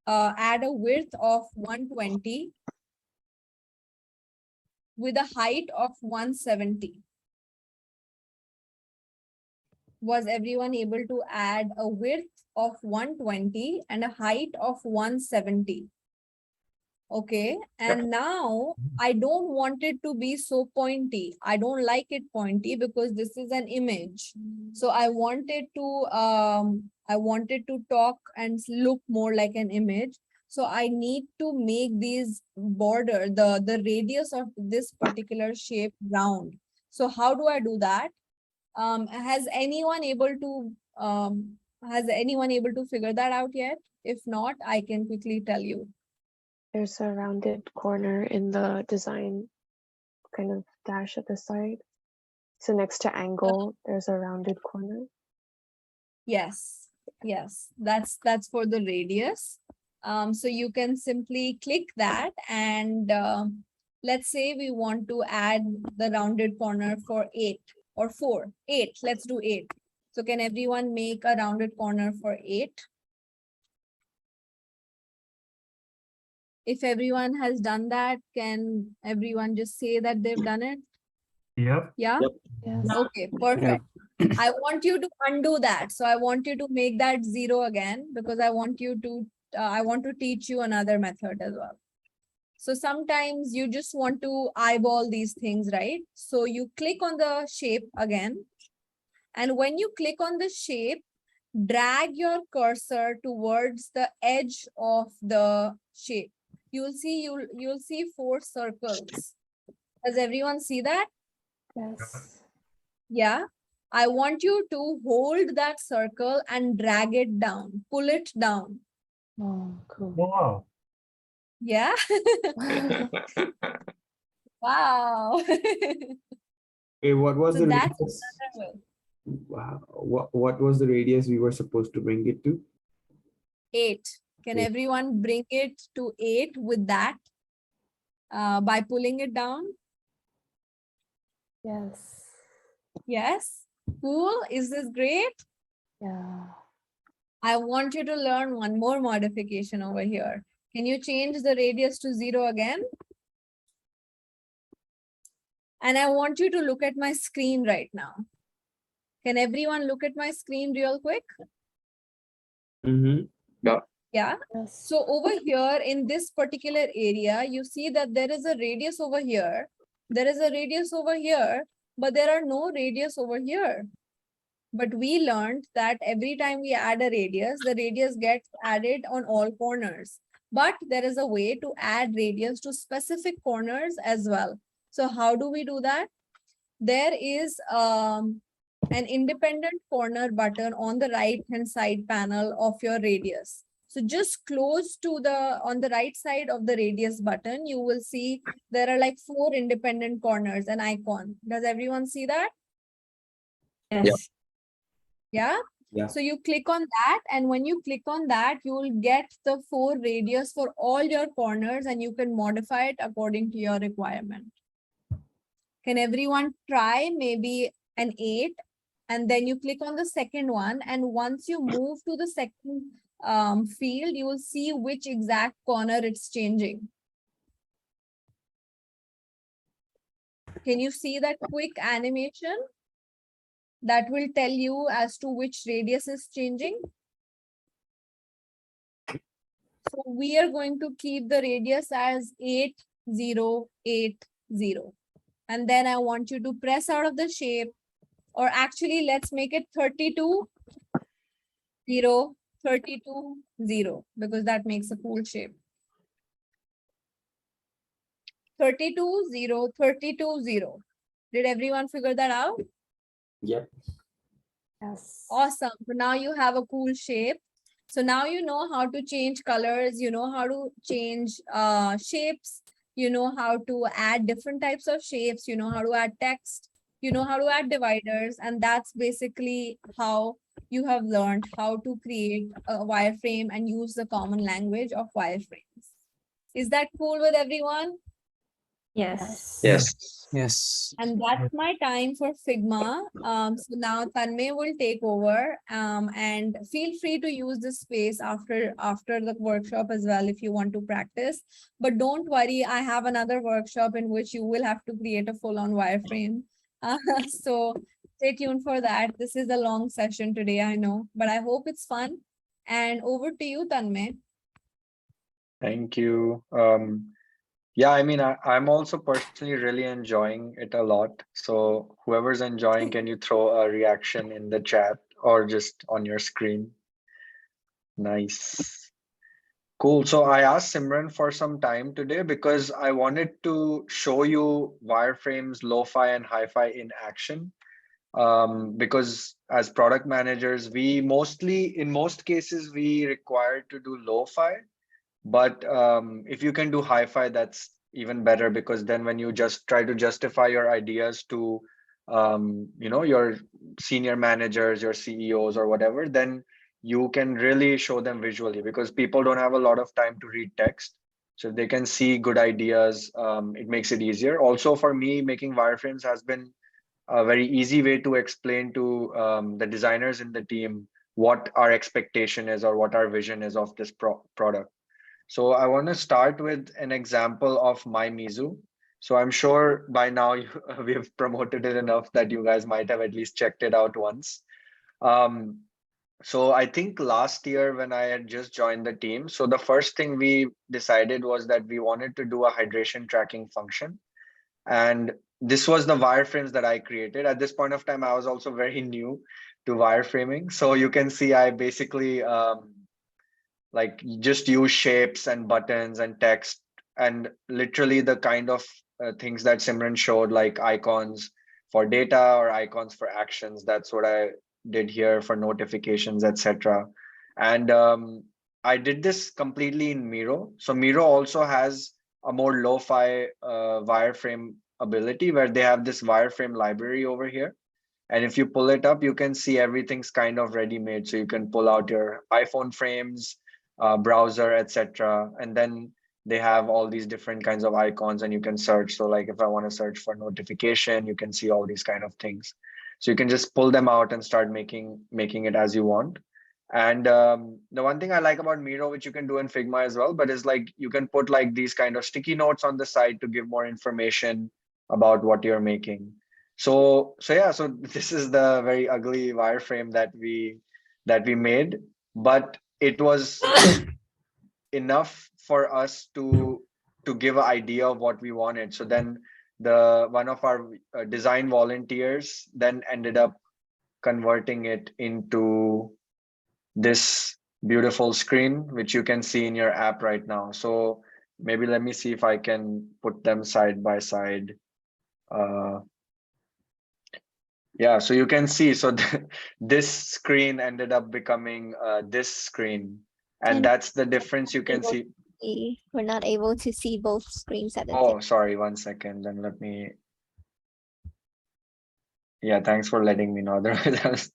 a width of 120 with a height of 170. Was everyone able to add a width of 120 and a height of 170? Okay, and now I don't want it to be so pointy. I don't like it pointy because this is an image. So I wanted to talk and look more like an image. So I need to make these border, the radius of this particular shape round. So how do I do that? Has anyone able to figure that out yet? If not, I can quickly tell you. There's a rounded corner in the design kind of dash at the side. So next to angle, there's a rounded corner. Yes, that's for the radius. So you can simply click that and let's say we want to add the rounded corner for 8 or 4. 8, let's do 8. So can everyone make a rounded corner for 8? If everyone has done that, can everyone just say that they've done it? Yep. Yeah? Yes. Okay, perfect. I want you to undo that. So I want you to make that 0 again because I want to teach you another method as well. So sometimes you just want to eyeball these things, right? So you click on the shape again. And when you click on the shape, drag your cursor towards the edge of the shape. You'll see 4 circles. Does everyone see that? Yes. Yeah. I want you to hold that circle and drag it down, pull it down. Oh, cool. Wow. Yeah. Wow. Okay, what was So the that's radius? another way. Wow. What was the radius we were supposed to bring it to? 8. Can 8. everyone bring it to 8 with that by pulling it down? Yes. Yes. Cool. Is this great? Yeah. I want you to learn one more modification over here. Can you change the radius to 0 again? And I want you to look at my screen right now. Can everyone look at my screen real quick? Mm-hmm. Yeah. Yeah. Yes. So over here in this particular area, you see that there is a radius over here. There is a radius over here, but there are no radius over here. But we learned that every time we add a radius, the radius gets added on all corners. But there is a way to add radius to specific corners as well. So how do we do that? There is an independent corner button on the right hand side panel of your radius. So just close to on the right side of the radius button, you will see there are like 4 independent corners, an icon. Does everyone see that? Yes. Yeah. Yeah. So you click on that, and when you click on that, you will get the 4 radius for all your corners, and you can modify it according to your requirement. Can everyone try maybe an 8, and then you click on the second one, and once you move to the second field, you will see which exact corner it's changing. Can you see that quick animation that will tell you as to which radius is changing? So we are going to keep the radius as 8080. And then I want you to press out of the shape, or actually let's make it 32 0 32 0, because that makes a cool shape. 32 0 32 0. Did everyone figure that out? Yep. Yes. Awesome. So now you have a cool shape. So now you know how to change colors, you know how to change shapes, you know how to add different types of shapes, you know how to add text, you know how to add dividers, and that's basically how you have learned how to create a wireframe and use the common language of wireframes. Is that cool with everyone? Yes. Yes. Yes. And that's my time for Figma. So now Tanmay will take over, and feel free to use this space after the workshop as well if you want to practice. But don't worry, I have another workshop in which you will have to create a full-on wireframe. So stay tuned for that. This is a long session today, I know, but I hope it's fun. And over to you, Tanmay. Thank you. Yeah, I mean, I'm also personally really enjoying it a lot. So whoever's enjoying, can you throw a reaction in the chat or just on your screen? Nice. Cool. So I asked Simran for some time today because I wanted to show you wireframes, lo-fi and hi-fi in action. Because as product managers, we mostly, in most cases, we require to do lo-fi. But if you can do hi-fi, that's even better, because then when you just try to justify your ideas to your senior managers, your CEOs or whatever, then you can really show them visually, because people don't have a lot of time to read text. So if they can see good ideas, it makes it easier. Also for me, making wireframes has been a very easy way to explain to the designers in the team what our expectation is or what our vision is of this product. So I want to start with an example of my Mizu. So I'm sure by now we've promoted it enough that you guys might have at least checked it out once. So I think last year when I had just joined the team, so the first thing we decided was that we wanted to do a hydration tracking function. And this was the wireframes that I created. At this point of time, I was also very new to wireframing. So you can see I basically like just use shapes and buttons and text, and literally the kind of things that Simran showed, like icons for data or icons for actions. That's what I did here for notifications, etc. And I did this completely in Miro. So Miro also has a more lo-fi wireframe ability, where they have this wireframe library over here. And if you pull it up, you can see everything's kind of ready-made. So you can pull out your iPhone frames, browser, etc. And then they have all these different kinds of icons, and you can search. So like if I want to search for notification, you can see all these kind of things. So you can just pull them out and start making it as you want. And the one thing I like about Miro, which you can do in Figma as well, but is like you can put like these kind of sticky notes on the side to give more information about what you're making. So yeah, so this is the very ugly wireframe that we made, but it was enough for us to give an idea of what we wanted. So then the one of our design volunteers then ended up converting it into this beautiful screen, which you can see in your app right now. So maybe let me see if I can put them side by side. Yeah, so you can see, so this screen ended up becoming this screen, and And that's the difference you can able see. we're not able to see both screens at the same. Oh, sorry, 1 second, then let me. Yeah, thanks for letting me know. Otherwise,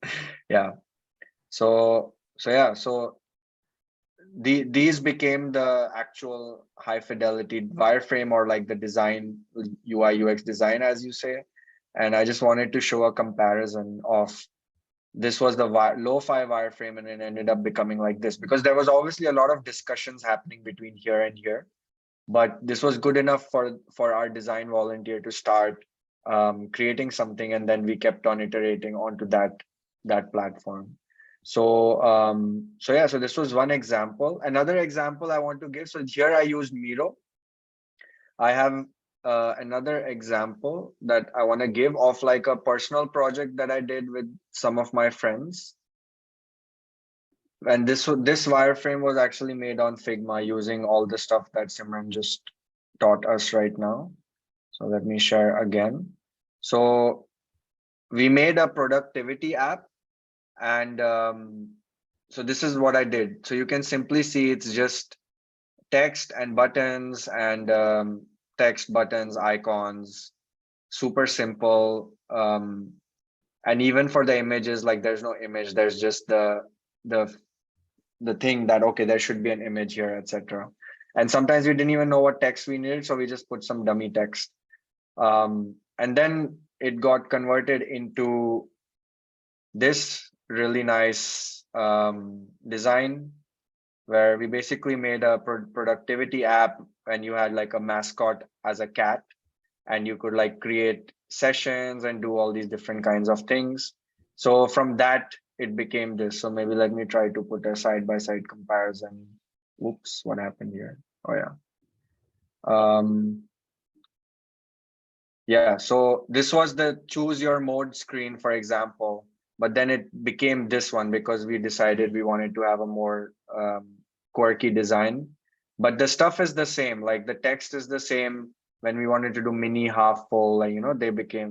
yeah. So yeah, so these became the actual high fidelity wireframe, or like the design UI UX design, as you say. And I just wanted to show a comparison of this was the lo-fi wireframe, and it ended up becoming like this, because there was obviously a lot of discussions happening between here and here, but this was good enough for our design volunteer to start creating something, and then we kept on iterating onto that platform. So yeah, so this was one example. Another example I want to give, so here I used Miro. I have another example that I want to give of like a personal project that I did with some of my friends. And this wireframe was actually made on Figma using all the stuff that Simran just taught us right now. So let me share again. So we made a productivity app, and so this is what I did. So you can simply see it's just text and buttons, and text, buttons, icons, super simple. And even for the images, like there's no image, there's just the thing that, okay, there should be an image here, etc. And sometimes we didn't even know what text we needed, so we just put some dummy text. And then it got converted into this really nice design, where we basically made a productivity app, and you had like a mascot as a cat, and you could like create sessions and do all these different kinds of things. So from that, it became this. So maybe let me try to put a side-by-side comparison. Oops, what happened here? Oh yeah. Yeah, so this was the choose your mode screen, for example, but then it became this one because we decided we wanted to have a more quirky design. But the stuff is the same, like the text is the same. When we wanted to do mini, half full, like,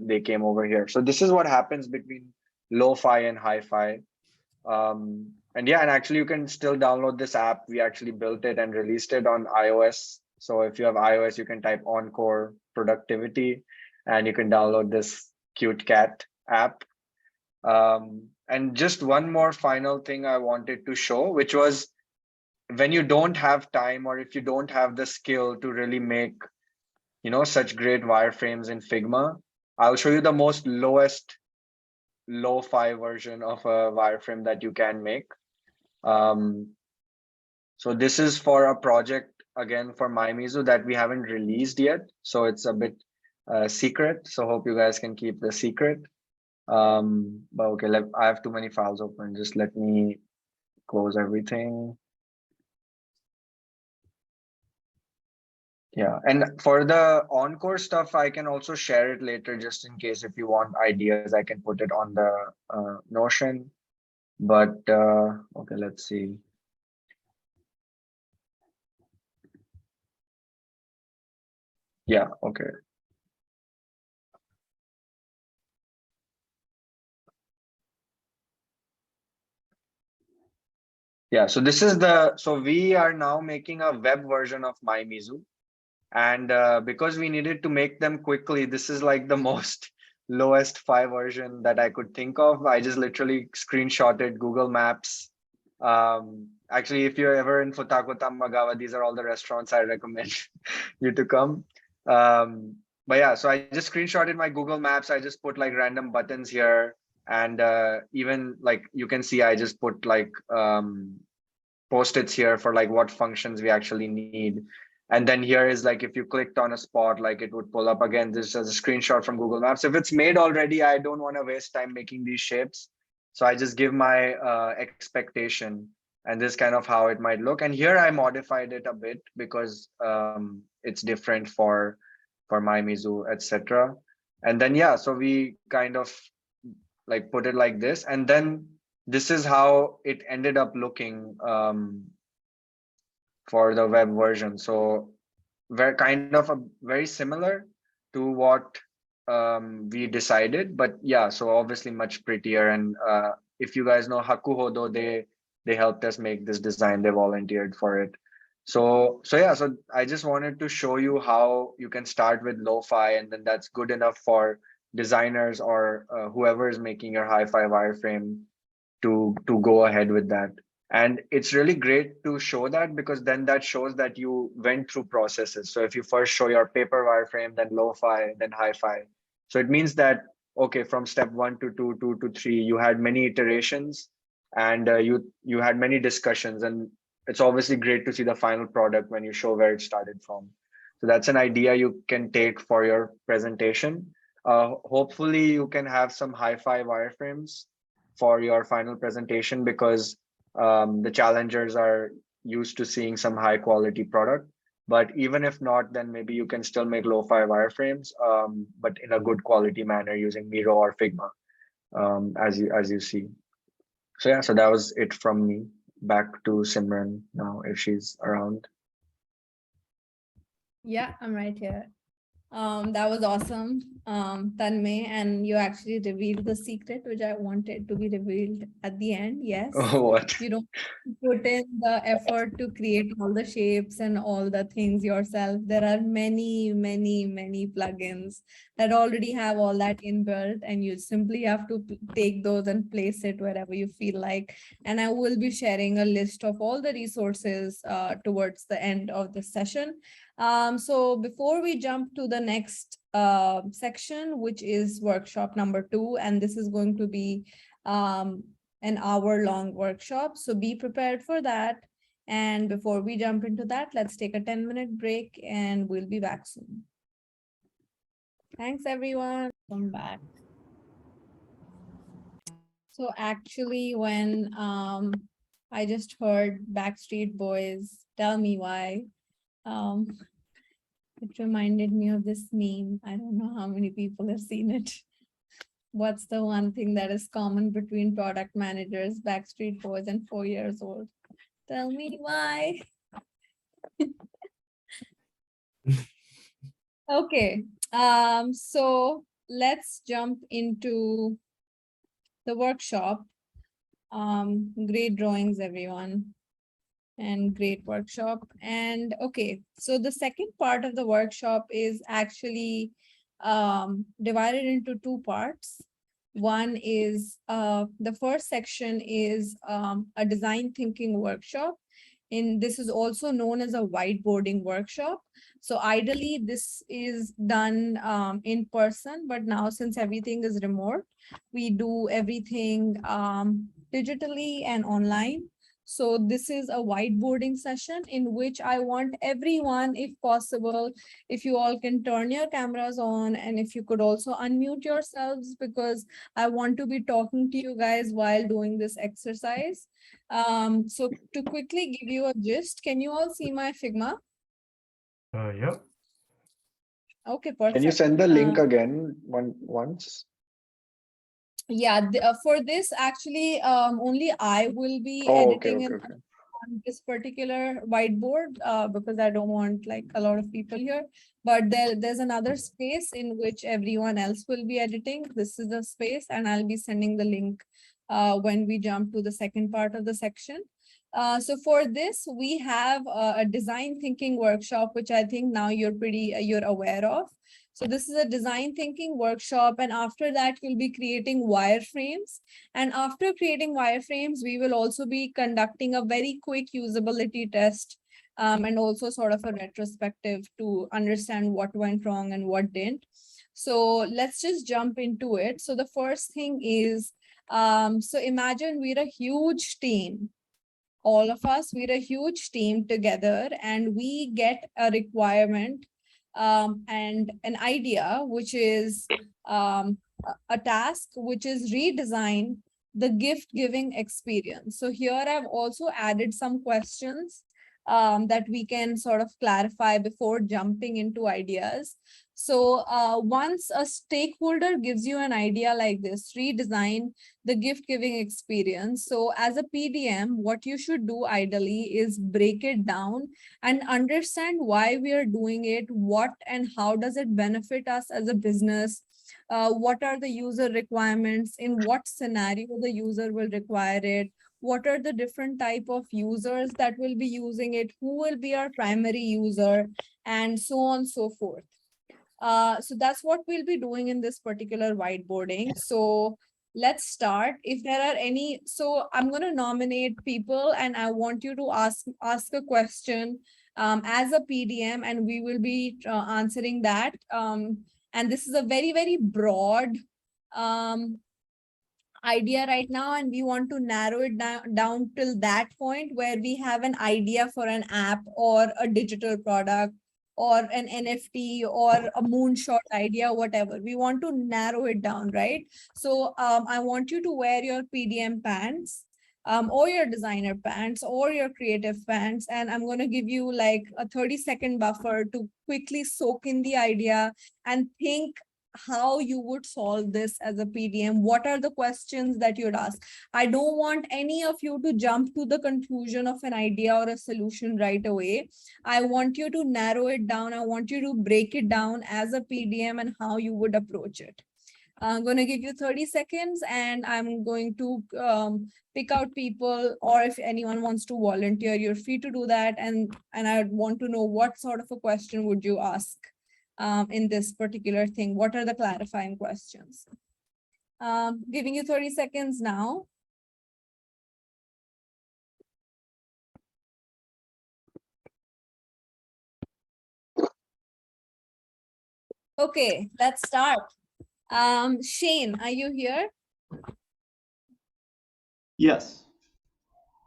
they came over here. So this is what happens between lo-fi and hi-fi. And yeah, and actually you can still download this app. We actually built it and released it on iOS. So if you have iOS, you can type Encore Productivity, and you can download this cute cat app. And just one more final thing I wanted to show, which was, when you don't have time, or if you don't have the skill to really make, such great wireframes in Figma, I'll show you the most lowest lo-fi version of a wireframe that you can make. So this is for a project, again, for MyMizu, that we haven't released yet. So it's a bit secret. So hope you guys can keep the secret. But okay, I have too many files open. Just let me close everything. Yeah, and for the Encore stuff, I can also share it later, just in case if you want ideas, I can put it on the Notion. But okay, let's see. Yeah, okay. Yeah, so this is so we are now making a web version of MyMizu. And because we needed to make them quickly, this is like the most lowest fi version that I could think of. I just literally screenshotted Google Maps. Actually, if you're ever in Futakutam, Magawa, these are all the restaurants I recommend you to come. But yeah, so I just screenshotted my Google Maps. I just put like random buttons here. And even like you can see, I just put like post-its here for like what functions we actually need. And then here is like, if you clicked on a spot, like it would pull up again. This is a screenshot from Google Maps. If it's made already, I don't want to waste time making these shapes. So I just give my expectation. and this is kind of how it might look. And here I modified it a bit because it's different for my Mizu, etc. And then yeah, so we kind of like put it like this, and then this is how it ended up looking for the web version. So very kind of a very similar to what we decided, but yeah, so obviously much prettier. And if you guys know Hakuhodo, they helped us make this design. They volunteered for it. So yeah, so I just wanted to show you how you can start with lo-fi, and then that's good enough for designers or whoever is making your hi-fi wireframe to go ahead with that. And it's really great to show that, because then that shows that you went through processes. So if you first show your paper wireframe, then lo-fi, then hi-fi, so it means that okay, from step 1 to 2, 2 to 3, you had many iterations, and you had many discussions, and it's obviously great to see the final product when you show where it started from. So that's an idea you can take for your presentation. Hopefully you can have some hi-fi wireframes for your final presentation, because the challengers are used to seeing some high quality product. But even if not, then maybe you can still make lo-fi wireframes, but in a good quality manner using Miro or Figma, as you see. So yeah, so that was it from me. Back to Simran now, if she's around. Yeah, I'm right here. That was awesome, Tanmay, and you actually revealed the secret, which I wanted to be revealed at the end. Yes, Oh, what? you don't put in the effort to create all the shapes and all the things yourself. There are many, many, many plugins that already have all that inbuilt, and you simply have to take those and place it wherever you feel like. And I will be sharing a list of all the resources towards the end of the session. So before we jump to the next section, which is workshop number 2, and this is going to be an hour-long workshop. So be prepared for that. And before we jump into that, let's take a 10-minute break and we'll be back soon. Thanks, everyone. Come back. So actually, when I just heard Backstreet Boys, Tell Me Why, it reminded me of this meme. I don't know how many people have seen it. What's the one thing that is common between product managers, Backstreet Boys, and 4 years old? Tell me why. Okay, so let's jump into the workshop. Great drawings, everyone, and great workshop. And okay, so the second part of the workshop is actually divided into 2 parts. One is the first section is a design thinking workshop. This is also known as a whiteboarding workshop. So ideally this is done in person, but now since everything is remote, we do everything digitally and online. So this is a whiteboarding session in which I want everyone, if possible, if you all can turn your cameras on, and if you could also unmute yourselves, because I want to be talking to you guys while doing this exercise. So to quickly give you a gist, can you all see my Figma? Yep. Okay, perfect. Can you send the link again once? Yeah, for this actually only I will be editing Okay. on this particular whiteboard because I don't want like a lot of people here, but there's another space in which everyone else will be editing. This is the space, and I'll be sending the link when we jump to the second part of the section. So for this, we have a design thinking workshop, which I think now you're aware of. So this is a design thinking workshop, and after that we'll be creating wireframes. And after creating wireframes, we will also be conducting a very quick usability test and also sort of a retrospective to understand what went wrong and what didn't. So let's just jump into it. So the first thing is, so imagine we're a huge team. All of us, we're a huge team together, and we get a requirement and an idea, which is a task which is redesign the gift giving experience. So here I've also added some questions that we can sort of clarify before jumping into ideas. So once a stakeholder gives you an idea like this, redesign the gift giving experience. So as a PDM, what you should do ideally is break it down and understand why we are doing it, what and how does it benefit us as a business, what are the user requirements, in what scenario the user will require it, what are the different type of users that will be using it, who will be our primary user, and so on and so forth. So that's what we'll be doing in this particular whiteboarding. So let's start. If there are any, so I'm going to nominate people and I want you to ask a question as a PDM, and we will be answering that. And this is a very, very broad idea right now, and we want to narrow it down till that point where we have an idea for an app or a digital product or an NFT or a moonshot idea, whatever. We want to narrow it down, right? So I want you to wear your PDM pants or your designer pants or your creative pants, and I'm going to give you like a 30-second buffer to quickly soak in the idea and think how you would solve this as a PDM. What are the questions that you'd ask? I don't want any of you to jump to the conclusion of an idea or a solution right away. I want you to narrow it down. I want you to break it down as a PDM and how you would approach it. I'm going to give you 30 seconds and I'm going to pick out people, or if anyone wants to volunteer, you're free to do that. And I want to know what sort of a question would you ask in this particular thing? What are the clarifying questions? Giving you 30 seconds now. Okay, let's start. Shane, are you here? Yes.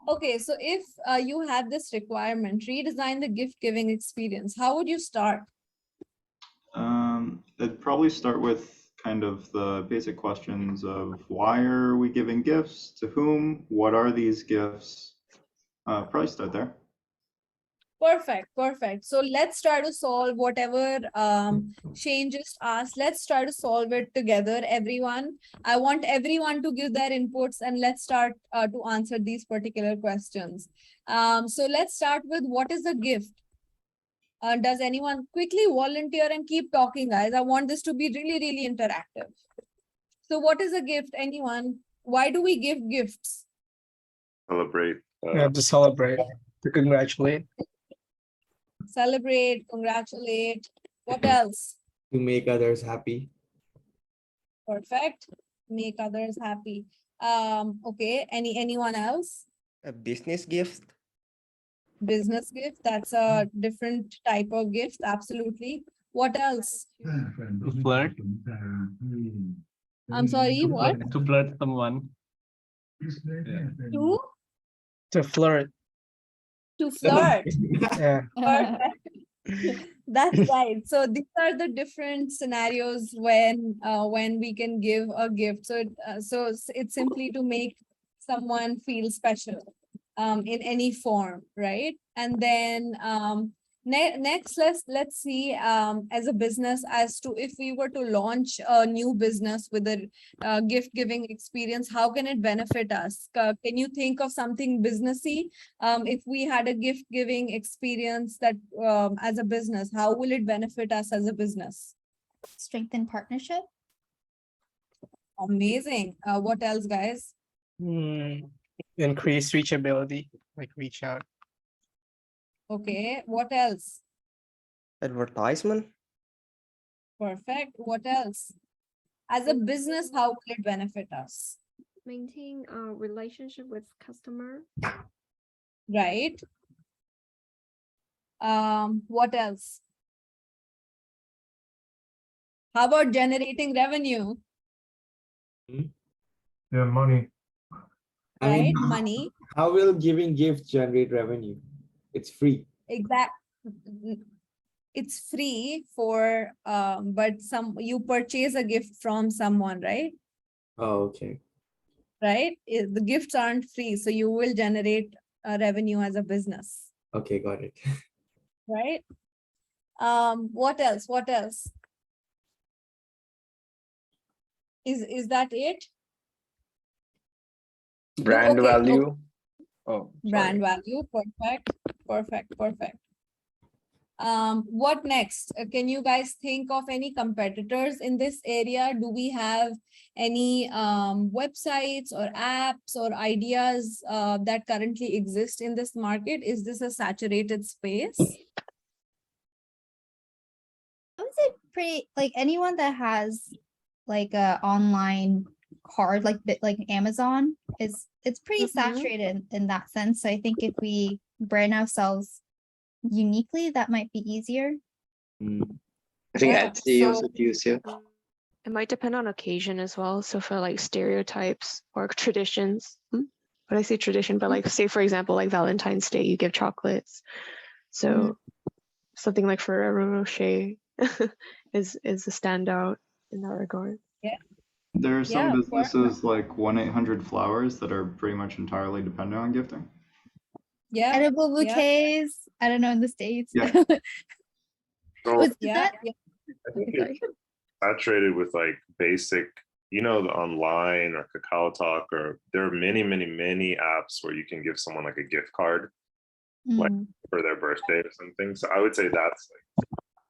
Okay, so if you had this requirement, redesign the gift giving experience, how would you start? I'd probably start with kind of the basic questions of why are we giving gifts, to whom, what are these gifts? Probably start there. Perfect, perfect. So let's try to solve whatever Shane just asked. Let's try to solve it together, everyone. I want everyone to give their inputs and let's start to answer these particular questions. So let's start with what is a gift? Does anyone quickly volunteer and keep talking, guys? I want this to be really, really interactive. So what is a gift, anyone? Why do we give gifts? Celebrate. To celebrate, to congratulate. Celebrate, congratulate. What else? To make others happy. Perfect. Make others happy. Okay. Anyone else? A business gift. Business gift. That's a different type of gift. Absolutely. What else? To flirt. I'm sorry. What? To flirt someone. To? To flirt. To flirt. Yeah. Perfect. That's right. So these are the different scenarios when we can give a gift. So it's simply to make someone feel special in any form, right? And then next let's see as a business as to if we were to launch a new business with a gift giving experience, how can it benefit us? Can you think of something businessy? If we had a gift giving experience that as a business, how will it benefit us as a business? Strengthen partnership. Amazing. What else, guys? Increase reachability, like reach out. Okay, what else? Advertisement. Perfect. What else? As a business, how will it benefit us? Maintain a relationship with customer. Right. What else? How about generating revenue? Yeah, money. I mean, Right, money. How will giving gifts generate revenue? It's free. It's free for but you purchase a gift from someone, right? Oh, okay. right? The gifts aren't free, so you will generate revenue as a business, Okay, got it. right? What else? What else? Is that it? Brand Okay, value. Oh, brand sorry. value. Perfect. Perfect. Perfect. What next? Can you guys think of any competitors in this area? Do we have any websites or apps or ideas that currently exist in this market? Is this a saturated space? I would say pretty like anyone that has like a online card like Amazon it's pretty saturated in that sense. So I think if we brand ourselves uniquely, that might be easier. I think Yeah, Etsy so also used here. It might depend on occasion as well. So for like stereotypes or traditions, when I say tradition, but like say for example, like Valentine's Day, you give chocolates. So something like Ferrero Rocher is a standout in that regard. yeah, There are some yeah, businesses like 1-800-Flowers that are pretty much entirely dependent on gifting. yeah, Edible yeah, bouquets. I don't know in the States. Yeah. So Was yeah, that yeah. I think okay, sorry. it's saturated with like basic, the online or Kakao Talk, or there are many apps where you can give someone like a gift card, like for their birthday or something. So I would say that's like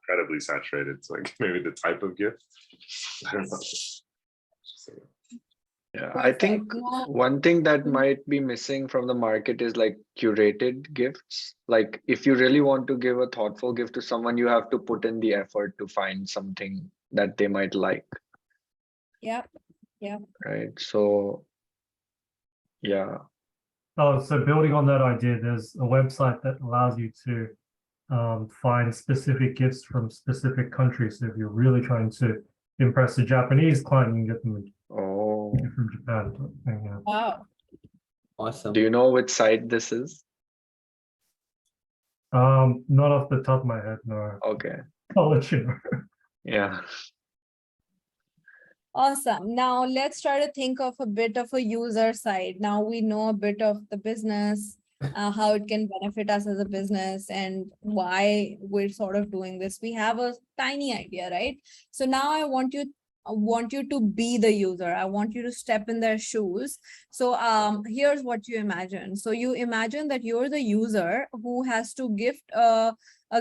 incredibly saturated. It's like maybe the type of gift. I don't know. Yeah, I think No. one thing that might be missing from the market is like curated gifts. Like if you really want to give a thoughtful gift to someone, you have to put in the effort to find something that they might like, Yeah, yeah. right? So yeah. Oh, so building on that idea, there's a website that allows you to find specific gifts from specific countries. So if you're really trying to impress a Japanese client, you can get them Oh, from Japan. Yeah. Wow. Awesome. do you know which site this is? Not off the top of my head, no. Okay. I'll let you know. Yeah. Awesome. Now let's try to think of a bit of a user side. Now we know a bit of the business, how it can benefit us as a business and why we're sort of doing this. We have a tiny idea, right? So now I want you to be the user. I want you to step in their shoes. So here's what you imagine. So you imagine that you're the user who has to gift a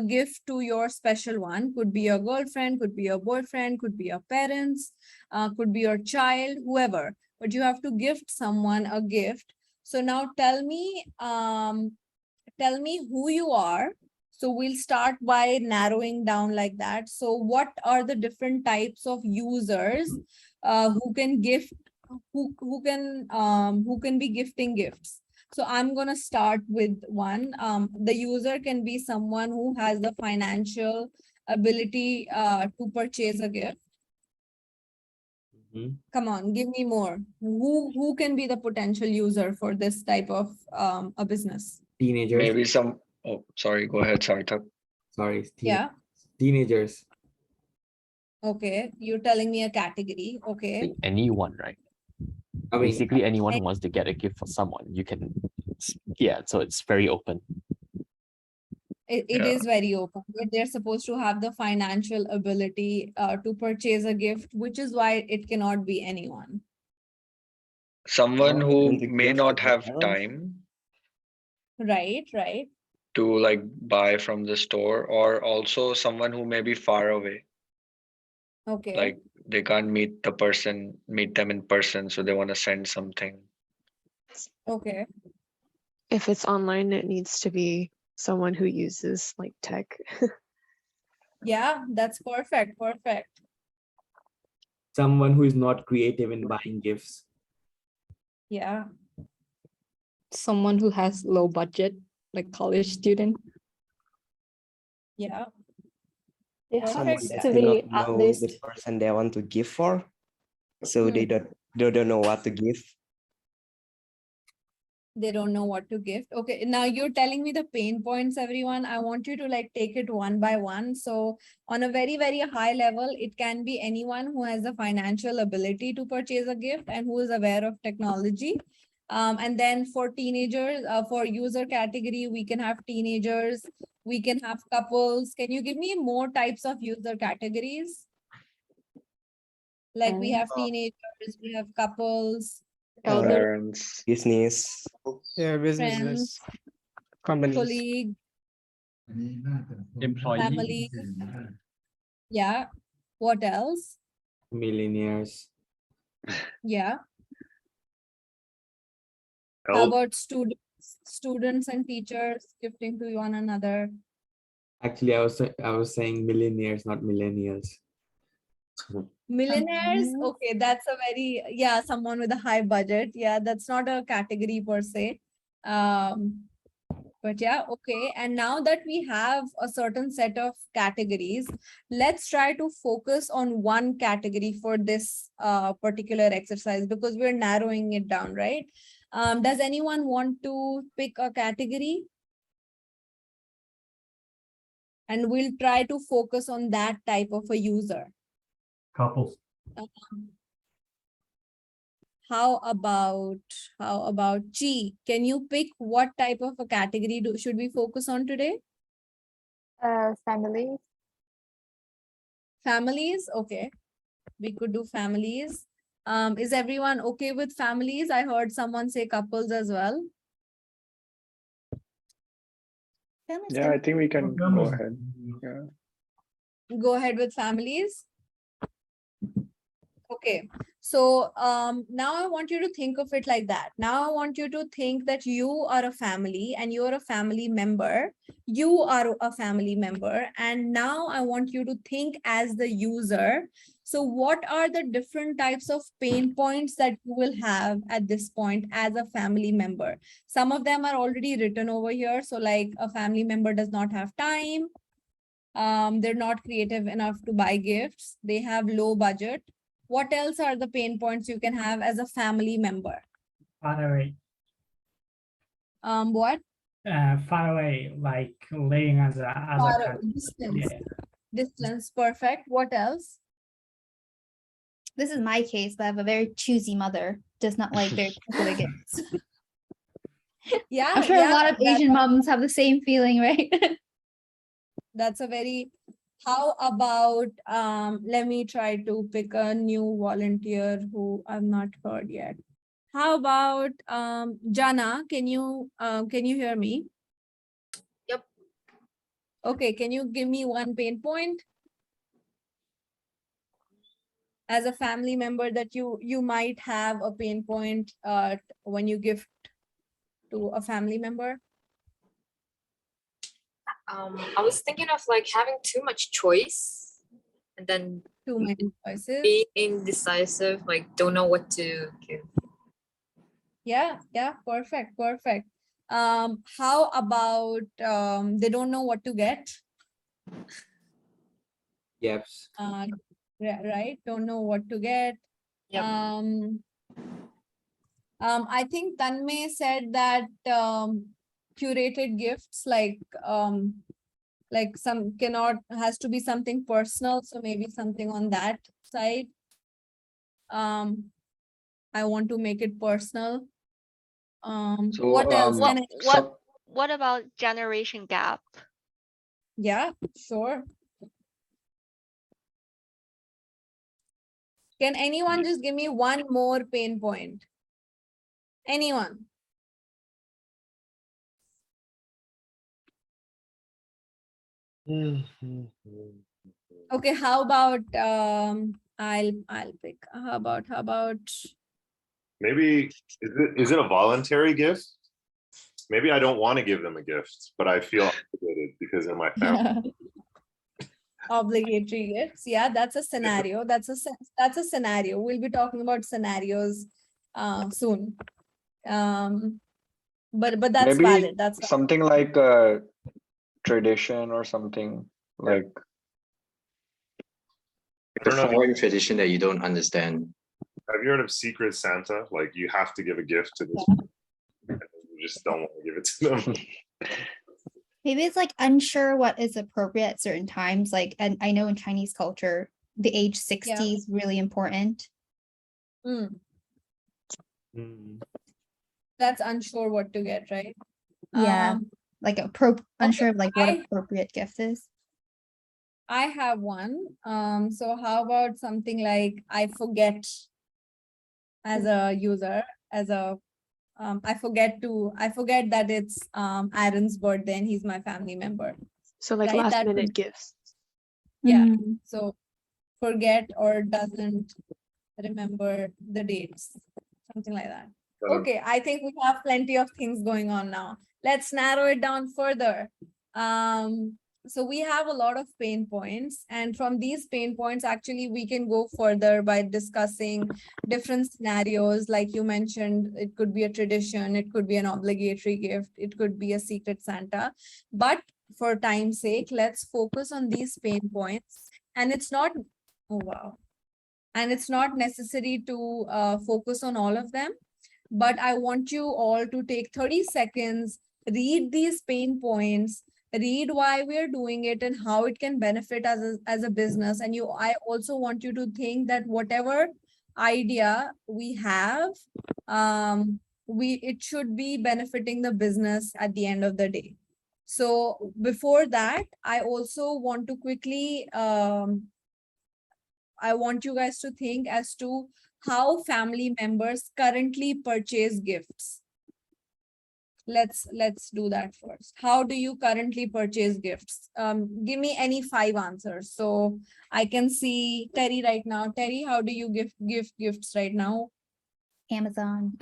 gift to your special one. Could be your girlfriend, could be your boyfriend, could be your parents, could be your child, whoever, but you have to gift someone a gift. So now tell me who you are. So we'll start by narrowing down like that. So what are the different types of users who can gift, who can be gifting gifts? So I'm going to start with one. The user can be someone who has the financial ability to purchase a gift. Come on, give me more. Who can be the potential user for this type of a business? Teenagers. Maybe some. Oh, sorry. Go ahead, Sarthak. Sorry. Yeah. Teenagers. Okay, you're telling me a category. Okay. Anyone, right? I mean, basically anyone who wants to get a gift for someone, you can, yeah, so it's very open. It is very open, but they're supposed to have the financial ability to purchase a gift, which is why it cannot be anyone. Someone Someone who sends a may gift to not their have parents. time Right, right. to like buy from the store, or also someone who may be far away. Okay. Like they can't meet them in person, so they want to send something. Okay. If it's online, it needs to be someone who uses like tech. Yeah, that's perfect. Perfect. Someone who is not creative in buying gifts. Yeah. Someone who has low budget, like college student. Yeah. It Someone has Perfect. that to do not be at know least the person they want to give for, so they don't know what to give. They don't know what to gift. Okay, now you're telling me the pain points, everyone. I want you to like take it one by one. So on a very, very high level, it can be anyone who has the financial ability to purchase a gift and who is aware of technology. And then for teenagers, for user category, we can have teenagers, we can have couples. Can you give me more types of user categories? Like we have teenagers, we have couples, Parents. Business. Yeah, businesses, friends, companies, colleague, employees. family. Yeah. What else? Millionaires. Yeah. How Help. about students and teachers gifting to one another? Actually, I was saying millionaires, not millennials. Millionaires, okay, that's a very, yeah, someone with a high budget. Yeah, that's not a category per se. But yeah, okay. And now that we have a certain set of categories, let's try to focus on one category for this particular exercise because we're narrowing it down, right? Does anyone want to pick a category? And we'll try to focus on that type of a user. Couples. How about Chi? Can you pick what type of a category should we focus on today? Families. Families, okay. We could do families. Is everyone okay with families? I heard someone say couples as well. Yeah, I think we can go ahead. Yeah. Go ahead with families. Okay, so now I want you to think of it like that. Now I want you to think that you are a family and you're a family member. You are a family member. And now I want you to think as the user. So what are the different types of pain points that you will have at this point as a family member? Some of them are already written over here. So like a family member does not have time. They're not creative enough to buy gifts. They have low budget. What else are the pain points you can have as a family member? Far away. What? Far away, like living as a Far other country. distance. Yeah. Distance, perfect. What else? This is my case, but I have a very choosy mother. Does not like very particular gifts. Yeah, I'm sure a lot of that's- Asian moms have the same feeling, right? That's a very, how about, let me try to pick a new volunteer who I've not heard yet. How about, Jana, can you hear me? Yep. Okay, can you give me one pain point? As a family member that you might have a pain point when you gift to a family member? I was thinking of like having too much choice and then too many choices, being indecisive, like don't know what to give. Yeah, perfect. How about they don't know what to get? Yes. Right, don't know what to get. Yep. I think Tanmay said that curated gifts like some has to be something personal, so maybe something on that side. I want to make it personal. So, what else can I What about generation gap? Yeah, sure. Can anyone just give me one more pain point? Anyone? Okay, how about I'll pick. How about Maybe is it a voluntary gift? Maybe I don't want to give them a gift, but I feel obligated because they're my family. obligatory gifts? Yeah, that's a scenario. That's a scenario. We'll be talking about scenarios soon. But that's maybe valid. That's valid. something like a tradition or something like The foreign tradition that you don't understand. Have you heard of Secret Santa? Like you have to give a gift to this. just don't want to give it to them. Maybe it's like unsure what is appropriate at certain times. Like, and I know in Chinese culture, the age 60 is really important. That's unsure what to get, right? Yeah. Like unsure of like what appropriate gift is. I have one. So how about something like I forget as a user, I forget that it's Aaron's birthday and he's my family member. So like Right? last That minute would- gifts. Yeah. So forget or doesn't remember the dates, something like that. Okay, I think we have plenty of things going on now. Let's narrow it down further. So we have a lot of pain points, and from these pain points, actually, we can go further by discussing different scenarios. Like you mentioned, it could be a tradition, it could be an obligatory gift, it could be a secret Santa. But for time's sake, let's focus on these pain points. And it's not, oh wow. And it's not necessary to focus on all of them, but I want you all to take 30 seconds, read these pain points, read why we're doing it and how it can benefit us as a business. And I also want you to think that whatever idea we have, it should be benefiting the business at the end of the day. So before that, I also want to quickly, I want you guys to think as to how family members currently purchase gifts. Let's do that first. How do you currently purchase gifts? Give me any 5 answers. So I can see Terry right now. Terry, how do you give gifts right now? Amazon.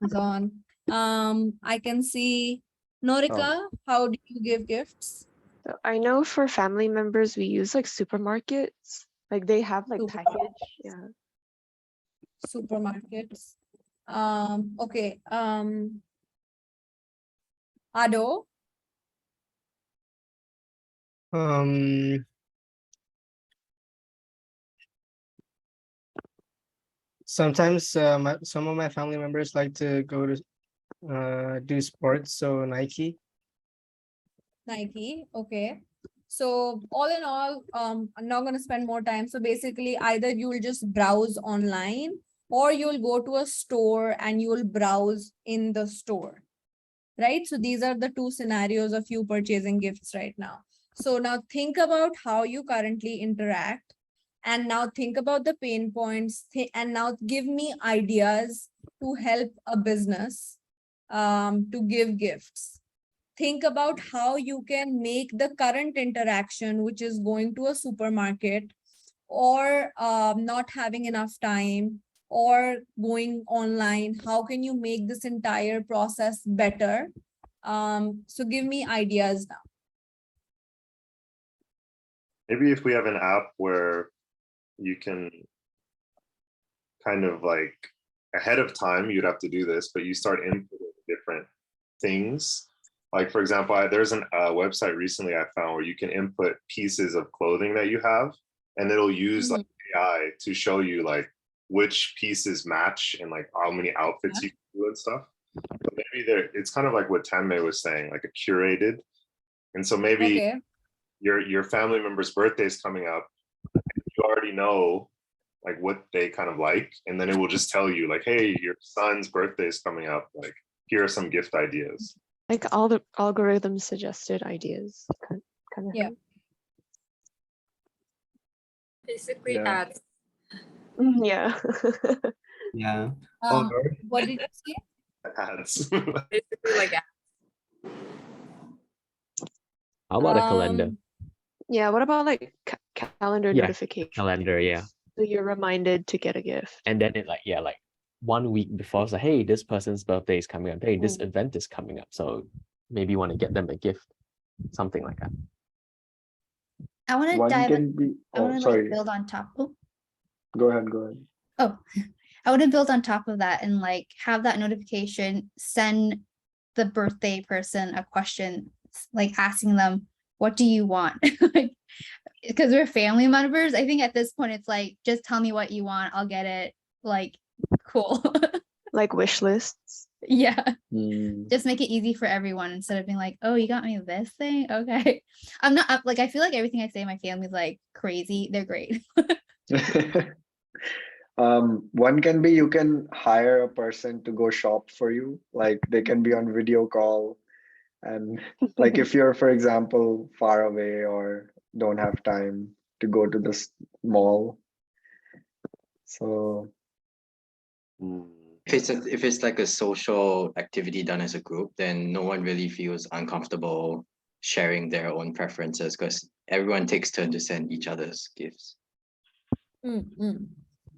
Amazon. I can see Norika. How do you give gifts? So I know for family members, we use like supermarkets. Like they have like package. Yeah. Supermarkets. Okay. Ado. Sometimes some of my family members like to go to do sports, so Nike. Nike, okay. So all in all, I'm not going to spend more time. So basically, either you'll just browse online or you'll go to a store and you'll browse in the store, right? So these are the 2 scenarios of you purchasing gifts right now. So now think about how you currently interact, and now think about the pain points, and now give me ideas to help a business to give gifts. Think about how you can make the current interaction, which is going to a supermarket or not having enough time or going online. How can you make this entire process better? So give me ideas now. Maybe if we have an app where you can kind of like ahead of time, you'd have to do this, but you start inputting different things. Like, for example, there's a website recently I found where you can input pieces of clothing that you have, and it'll use like AI to show you like which pieces match and like how many outfits you can do and stuff. But maybe it's kind of like what Tanmay was saying, like a curated. And so maybe your family member's birthday is coming up, and you already know like what they kind of like, and then it will just tell you like, hey, your son's birthday is coming up. Like, here are some gift ideas. Like all the algorithm suggested ideas. Kind of yeah. thing. Basically ads. Yeah. Yeah. What did you say? Ads. Basically like ads. How about a calendar? Yeah, what about like calendar notification? Calendar, yeah. So you're reminded to get a gift. And then it like 1 week before, it's like, hey, this person's birthday is coming up. Hey, this event is coming up. So maybe you want to get them a gift, something like that. I want to One dive. can be. I want to sorry. build on top. Oh, Go ahead. oh, I want to build on top of that and like have that notification send the birthday person a question, like asking them, "What do you want?" Like, because we're family members. I think at this point it's like, just tell me what you want, I'll get it. Like, cool. Like wish lists. Yeah. Mm. Just make it easy for everyone instead of being like, oh, you got me this thing? Okay. Like, I feel like everything I say in my family is like crazy. They're great. One can be you can hire a person to go shop for you. Like they can be on video call. And like if you're, for example, far away or don't have time to go to the mall. So if it's like a social activity done as a group, then no one really feels uncomfortable sharing their own preferences because everyone takes turn to send each other's gifts.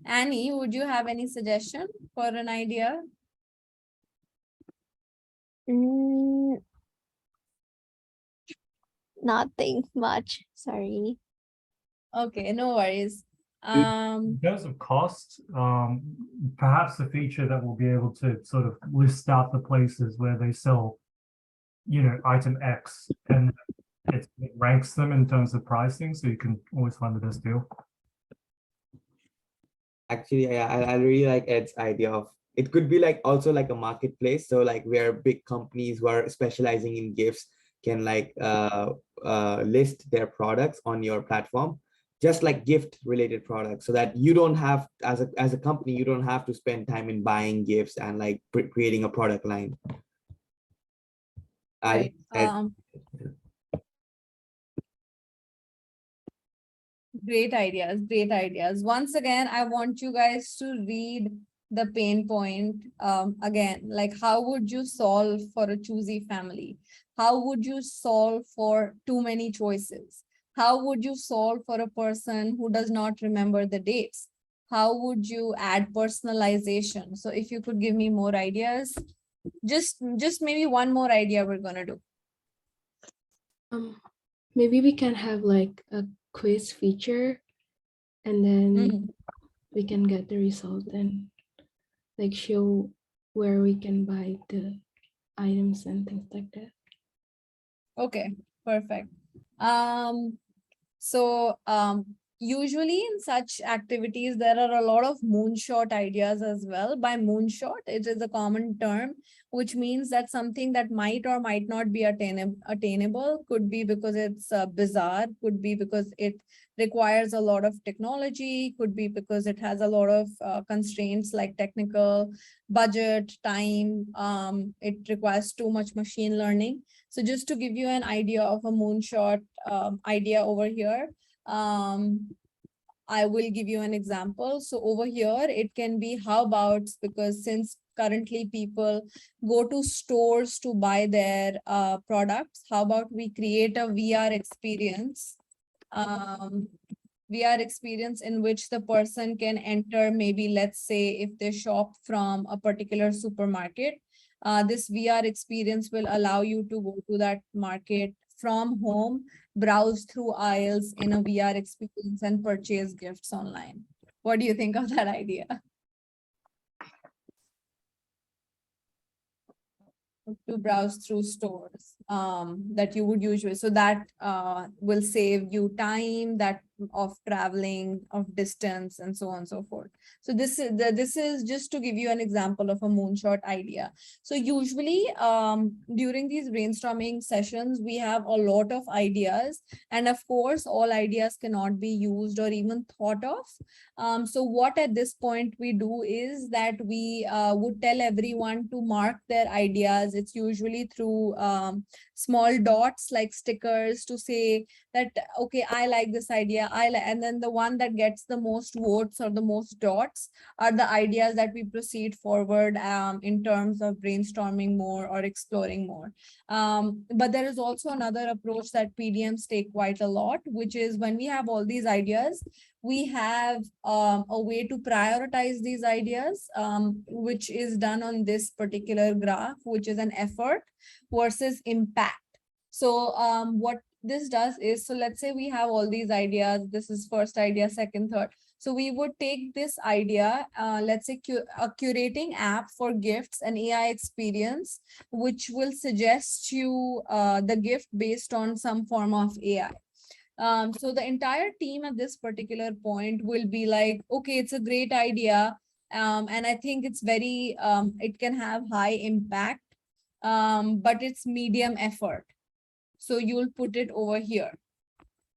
Annie, would you have any suggestion for an idea? Nothing much. Sorry. Okay, no worries. In terms of cost, perhaps a feature that will be able to sort of list out the places where they sell, item X, and it ranks them in terms of pricing, so you can always find the best deal. Actually, I really like Ed's idea of it could be like also like a marketplace. So like where big companies who are specializing in gifts can like list their products on your platform, just like gift related products, so that you don't have as a company, you don't have to spend time in buying gifts and like creating a product line. Right. Great ideas, great ideas. Once again, I want you guys to read the pain point again. Like, how would you solve for a choosy family? How would you solve for too many choices? How would you solve for a person who does not remember the dates? How would you add personalization? So if you could give me more ideas, just maybe one more idea we're gonna do. Maybe we can have like a quiz feature, and then we can get the result and like show where we can buy the items and things like that. Okay, perfect. Usually in such activities, there are a lot of moonshot ideas as well. By moonshot, it is a common term, which means that something that might or might not be attainable, could be because it's bizarre, could be because it requires a lot of technology, could be because it has a lot of constraints like technical, budget, time, it requires too much machine learning. So just to give you an idea of a moonshot idea over here, I will give you an example. So over here, it can be how about, because since currently people go to stores to buy their products, how about we create a VR experience, VR experience in which the person can enter, maybe let's say if they shop from a particular supermarket, this VR experience will allow you to go to that market from home, browse through aisles in a VR experience and purchase gifts online. What do you think of that idea? To browse through stores that you would usually, so that will save you time that of traveling, of distance, and so on and so forth. So this is just to give you an example of a moonshot idea. So usually during these brainstorming sessions, we have a lot of ideas, and of course all ideas cannot be used or even thought of. So what at this point we do is that we would tell everyone to mark their ideas. It's usually through small dots like stickers to say that, okay, I like this idea, and then the one that gets the most votes or the most dots are the ideas that we proceed forward in terms of brainstorming more or exploring more. But there is also another approach that PDMs take quite a lot, which is when we have all these ideas, we have a way to prioritize these ideas, which is done on this particular graph, which is an effort versus impact. So what this does is, so let's say we have all these ideas. This is first idea, second, third. So we would take this idea, let's say a curating app for gifts, an AI experience, which will suggest you the gift based on some form of AI. So the entire team at this particular point will be like, okay, it's a great idea. And I think it's very, it can have high impact, but it's medium effort. So you'll put it over here.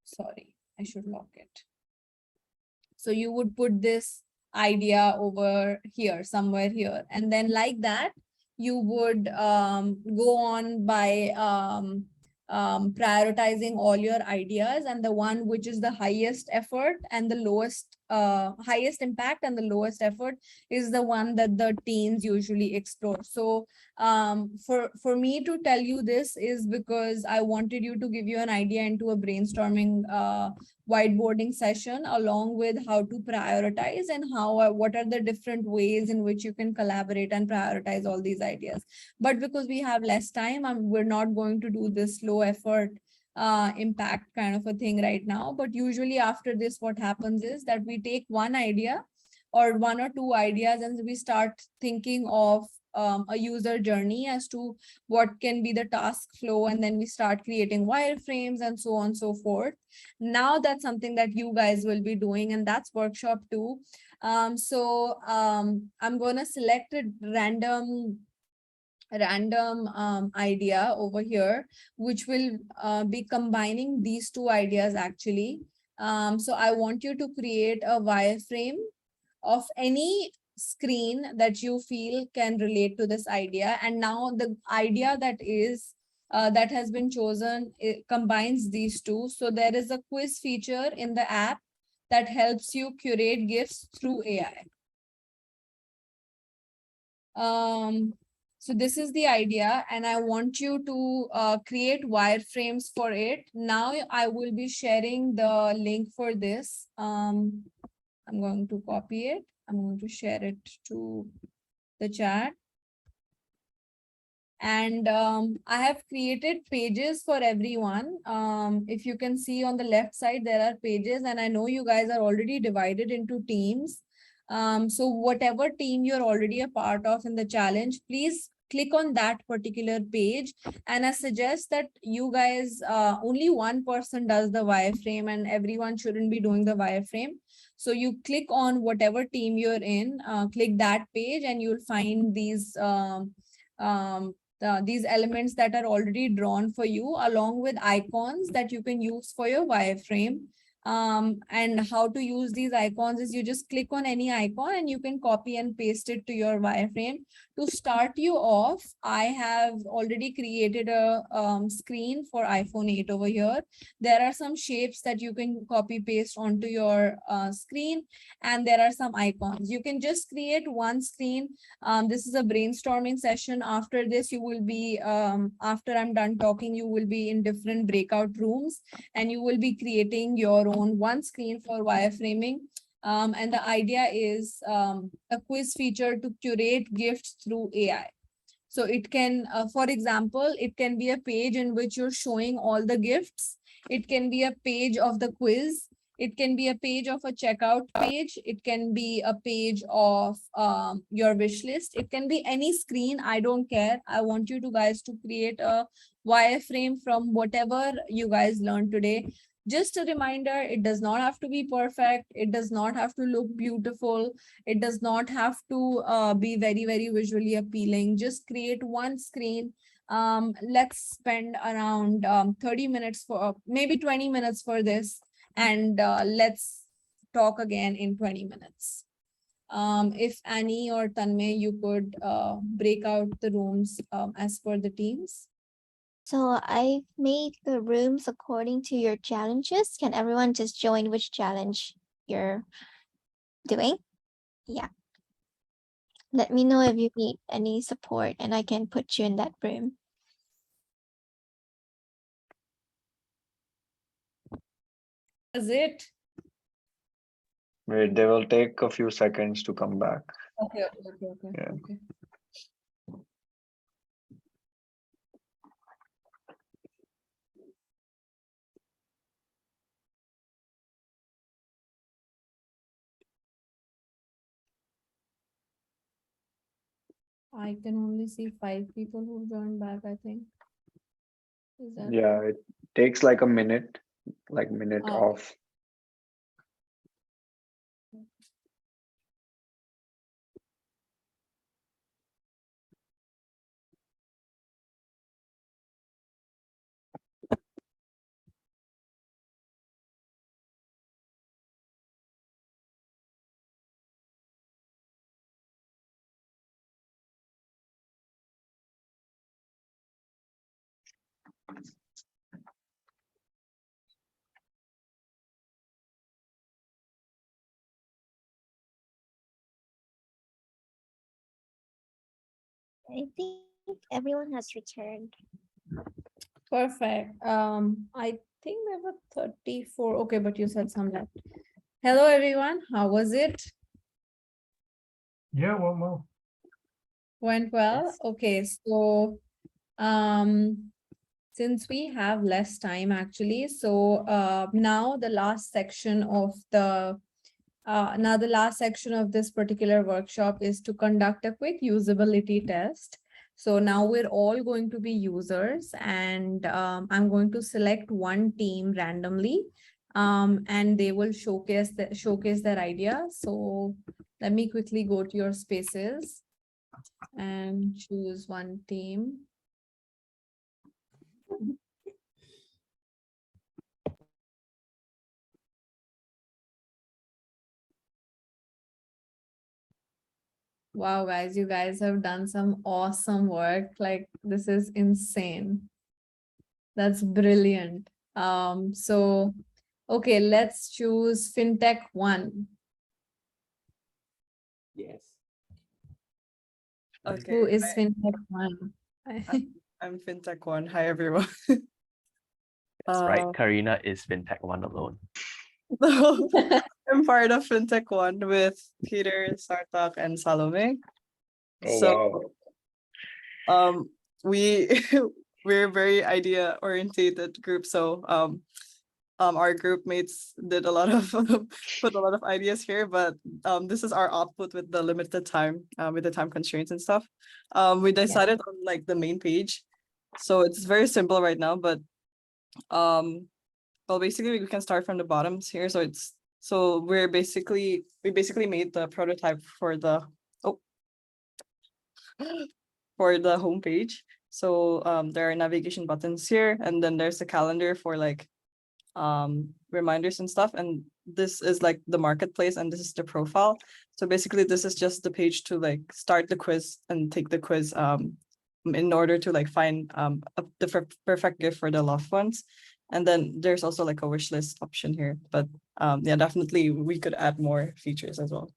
Sorry, I should lock it. So you would put this idea over here, somewhere here. And then like that, you would go on by prioritizing all your ideas, and the one which is the highest effort and the lowest, highest impact and the lowest effort is the one that the teams usually explore. So for me to tell you this is because I wanted you to give you an idea into a brainstorming whiteboarding session, along with how to prioritize and how what are the different ways in which you can collaborate and prioritize all these ideas. But because we have less time, we're not going to do this low effort impact kind of a thing right now. But usually after this, what happens is that we take one idea or one or two ideas and we start thinking of a user journey as to what can be the task flow, and then we start creating wireframes and so on and so forth. Now that's something that you guys will be doing, and that's workshop 2. I'm going to select a random idea over here, which will be combining these two ideas actually. So I want you to create a wireframe of any screen that you feel can relate to this idea. And now the idea that is that has been chosen, it combines these two. So there is a quiz feature in the app that helps you curate GIFs through AI. So this is the idea, and I want you to create wireframes for it. Now I will be sharing the link for this. I'm going to copy it. I'm going to share it to the chat. And I have created pages for everyone. If you can see on the left side, there are pages, and I know you guys are already divided into teams. So whatever team you're already a part of in the challenge, please click on that particular page. And I suggest that you guys, only one person does the wireframe, and everyone shouldn't be doing the wireframe. So you click on whatever team you're in, click that page, and you'll find these elements that are already drawn for you, along with icons that you can use for your wireframe. And how to use these icons is you just click on any icon and you can copy and paste it to your wireframe. To start you off, I have already created a screen for iPhone 8 over here. There are some shapes that you can copy paste onto your screen, and there are some icons. You can just create one screen. This is a brainstorming session. After this, you will be, after I'm done talking, you will be in different breakout rooms, and you will be creating your own one screen for wireframing. And the idea is a quiz feature to curate gifts through AI. So it can, for example, it can be a page in which you're showing all the gifts. It can be a page of the quiz. It can be a page of a checkout page. It can be a page of your wish list. It can be any screen. I don't care. I want you guys to create a wireframe from whatever you guys learned today. Just a reminder, it does not have to be perfect. It does not have to look beautiful. It does not have to be very, very visually appealing. Just create one screen. Let's spend around 30 minutes for maybe 20 minutes for this. And let's talk again in 20 minutes. If Annie or Tanmay, you could break out the rooms as per the teams. So I made the rooms according to your challenges. Can everyone just join which challenge you're doing? Yeah. Let me know if you need any support and I can put you in that room. Is it? Wait, they will take a few seconds to come back. Okay. Yeah. Okay. I can only see 5 people who joined back, I think. Is that Yeah, it takes like a minute, Oh. off. I think everyone has returned. Perfect. I think there were 34. Okay, but you said some left. Hello, everyone. How was it? Yeah, well. Went well. Okay, so since we have less time actually, so now the last section of the this particular workshop is to conduct a quick usability test. So now we're all going to be users, and I'm going to select one team randomly, and they will showcase their idea. So let me quickly go to your spaces and choose one team. Wow, guys, you guys have done some awesome work. Like, this is insane. That's brilliant. So, okay, let's choose FinTech 1. Yes. Okay. Who is FinTech 1? I'm FinTech 1. Hi, everyone. That's right. Karina is FinTech 1 alone. I'm part of FinTech 1 with Peter, Sartak, and Salome. Oh, wow. We're a very idea orientated group. So our group mates did a lot of put a lot of ideas here, but this is our output with the limited time, with the time constraints and stuff. We decided on like the main page. So it's very simple right now, but well, basically we can start from the bottoms here. So we basically made the prototype for the for the homepage. So there are navigation buttons here, and then there's a calendar for like reminders and stuff. And this is like the marketplace, and this is the profile. So basically this is just the page to like start the quiz and take the quiz in order to like find the perfect gift for the loved ones. And then there's also like a wish list option here, but yeah, definitely we could add more features as well.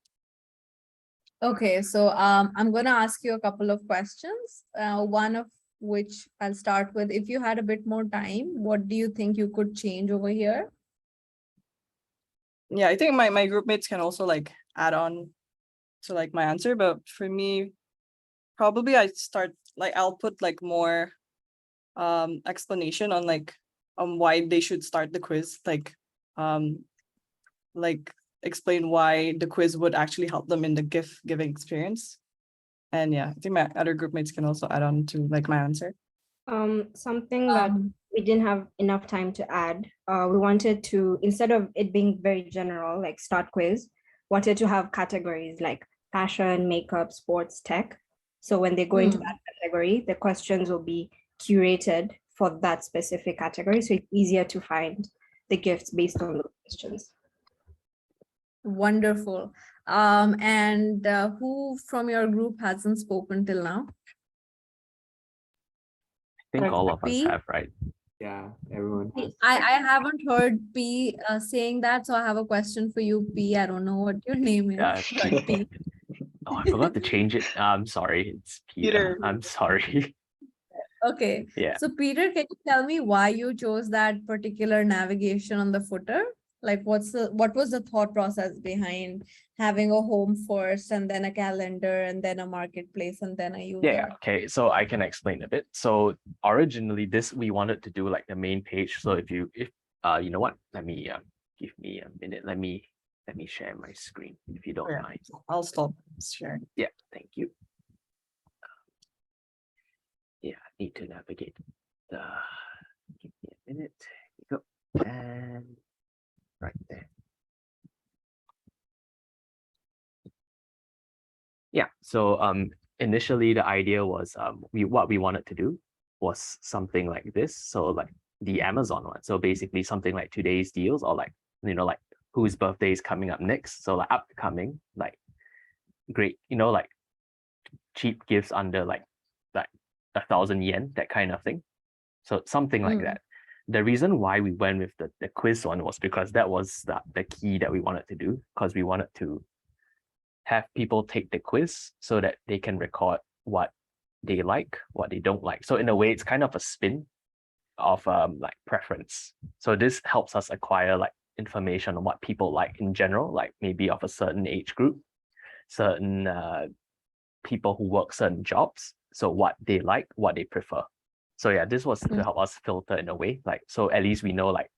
Okay, so I'm going to ask you a couple of questions, one of which I'll start with. If you had a bit more time, what do you think you could change over here? Yeah, I think my group mates can also like add on to like my answer, but for me, probably I'll put like more explanation on like why they should start the quiz, like explain why the quiz would actually help them in the gift giving experience. And yeah, I think my other group mates can also add on to like my answer. Something that we didn't have enough time to add. We wanted to, instead of it being very general, like start quiz, wanted to have categories like fashion, makeup, sports, tech. So when they go into that category, the questions will be curated for that specific category. So it's easier to find the gifts based on those questions. Wonderful. And who from your group hasn't spoken till now? I think all of us have, right? Yeah, everyone has. I haven't heard P saying that, so I have a question for you, P. I don't know what your name is. Yeah, But P. Oh, I forgot to change it. I'm sorry, it's Peter. I'm sorry. Okay. Yeah. So Peter, can you tell me why you chose that particular navigation on the footer? Like what was the thought process behind having a home first and then a calendar and then a marketplace and then a user? Yeah, okay. So I can explain a bit. So originally we wanted to do like the main page. So if you know what, let me give me a minute. Let me share my screen if you don't mind. I'll stop sharing. Yeah, thank you. Yeah, I need to navigate the, give me a minute. Here you go. And right there. Yeah, so initially the idea was what we wanted to do was something like this. So like the Amazon one. So basically something like today's deals, or like, you know, like whose birthday is coming up next. So like upcoming, like great, you know, like cheap gifts under like 1,000 yen, that kind of thing. So something like that. The reason why we went with the quiz one was because that was the key that we wanted to do, because we wanted to have people take the quiz so that they can record what they like, what they don't like. So in a way, it's kind of a spin of like preference. So this helps us acquire like information on what people like in general, like maybe of a certain age group, certain people who work certain jobs. So what they like, what they prefer. So yeah, this was to help us filter in a way, like, so at least we know, like,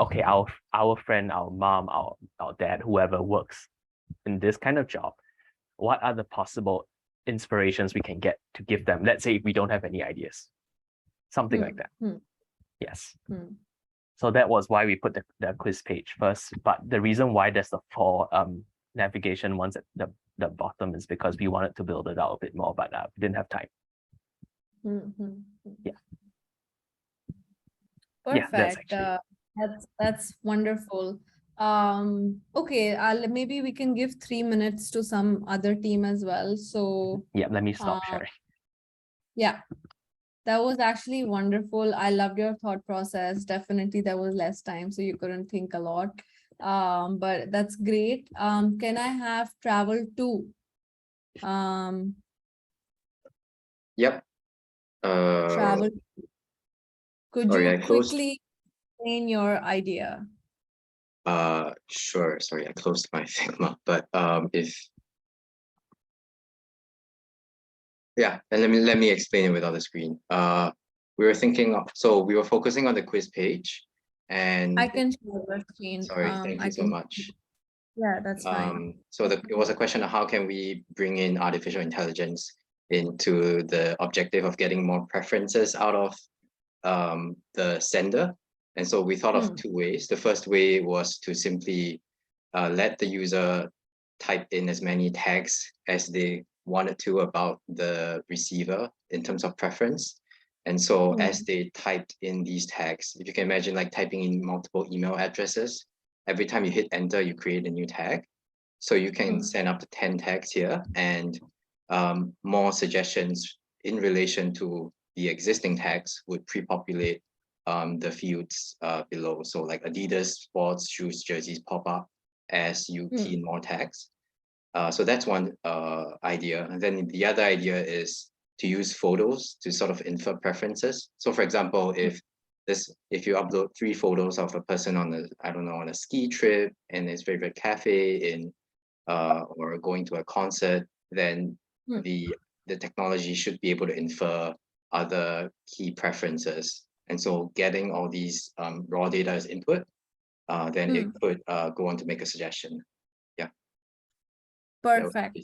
okay, our friend, our mom, our dad, whoever works in this kind of job, what are the possible inspirations we can get to give them? Let's say if we don't have any ideas, something like that. Yes. So that was why we put the quiz page first. But the reason why there's the 4 navigation ones at the bottom is because we wanted to build it out a bit more, but we didn't have time. Yeah. Perfect. Yeah, That's wonderful. Okay, maybe we can give 3 minutes to some other team as well. So yeah, let me stop sharing. Yeah, that was actually wonderful. I loved your thought process. Definitely there was less time, so you couldn't think a lot. But that's great. Can I have travel to? Yep. Travel. Could sorry, you I closed. quickly explain your idea? Sure. Sorry, I closed my Figma, but yeah, and let me explain it without the screen. We were thinking of, so we were focusing on the quiz page, and I can share your screen. sorry, thank you so much. Yeah, that's fine. So it was a question of how can we bring in artificial intelligence into the objective of getting more preferences out of the sender. And so we thought of 2 ways. The first way was to simply let the user type in as many tags as they wanted to about the receiver in terms of preference. And so as they typed in these tags, if you can imagine like typing in multiple email addresses, every time you hit enter, you create a new tag. So you can send up to 10 tags here, and more suggestions in relation to the existing tags would pre-populate the fields below. So like Adidas, sports, shoes, jerseys pop up as you key in more tags. So that's one idea. And then the other idea is to use photos to sort of infer preferences. So for example, if you upload 3 photos of a person on on a ski trip and his favorite cafe in or going to a concert, then the technology should be able to infer other key preferences. And so getting all these raw data as input, then it could go on to make a suggestion. Yeah. Perfect.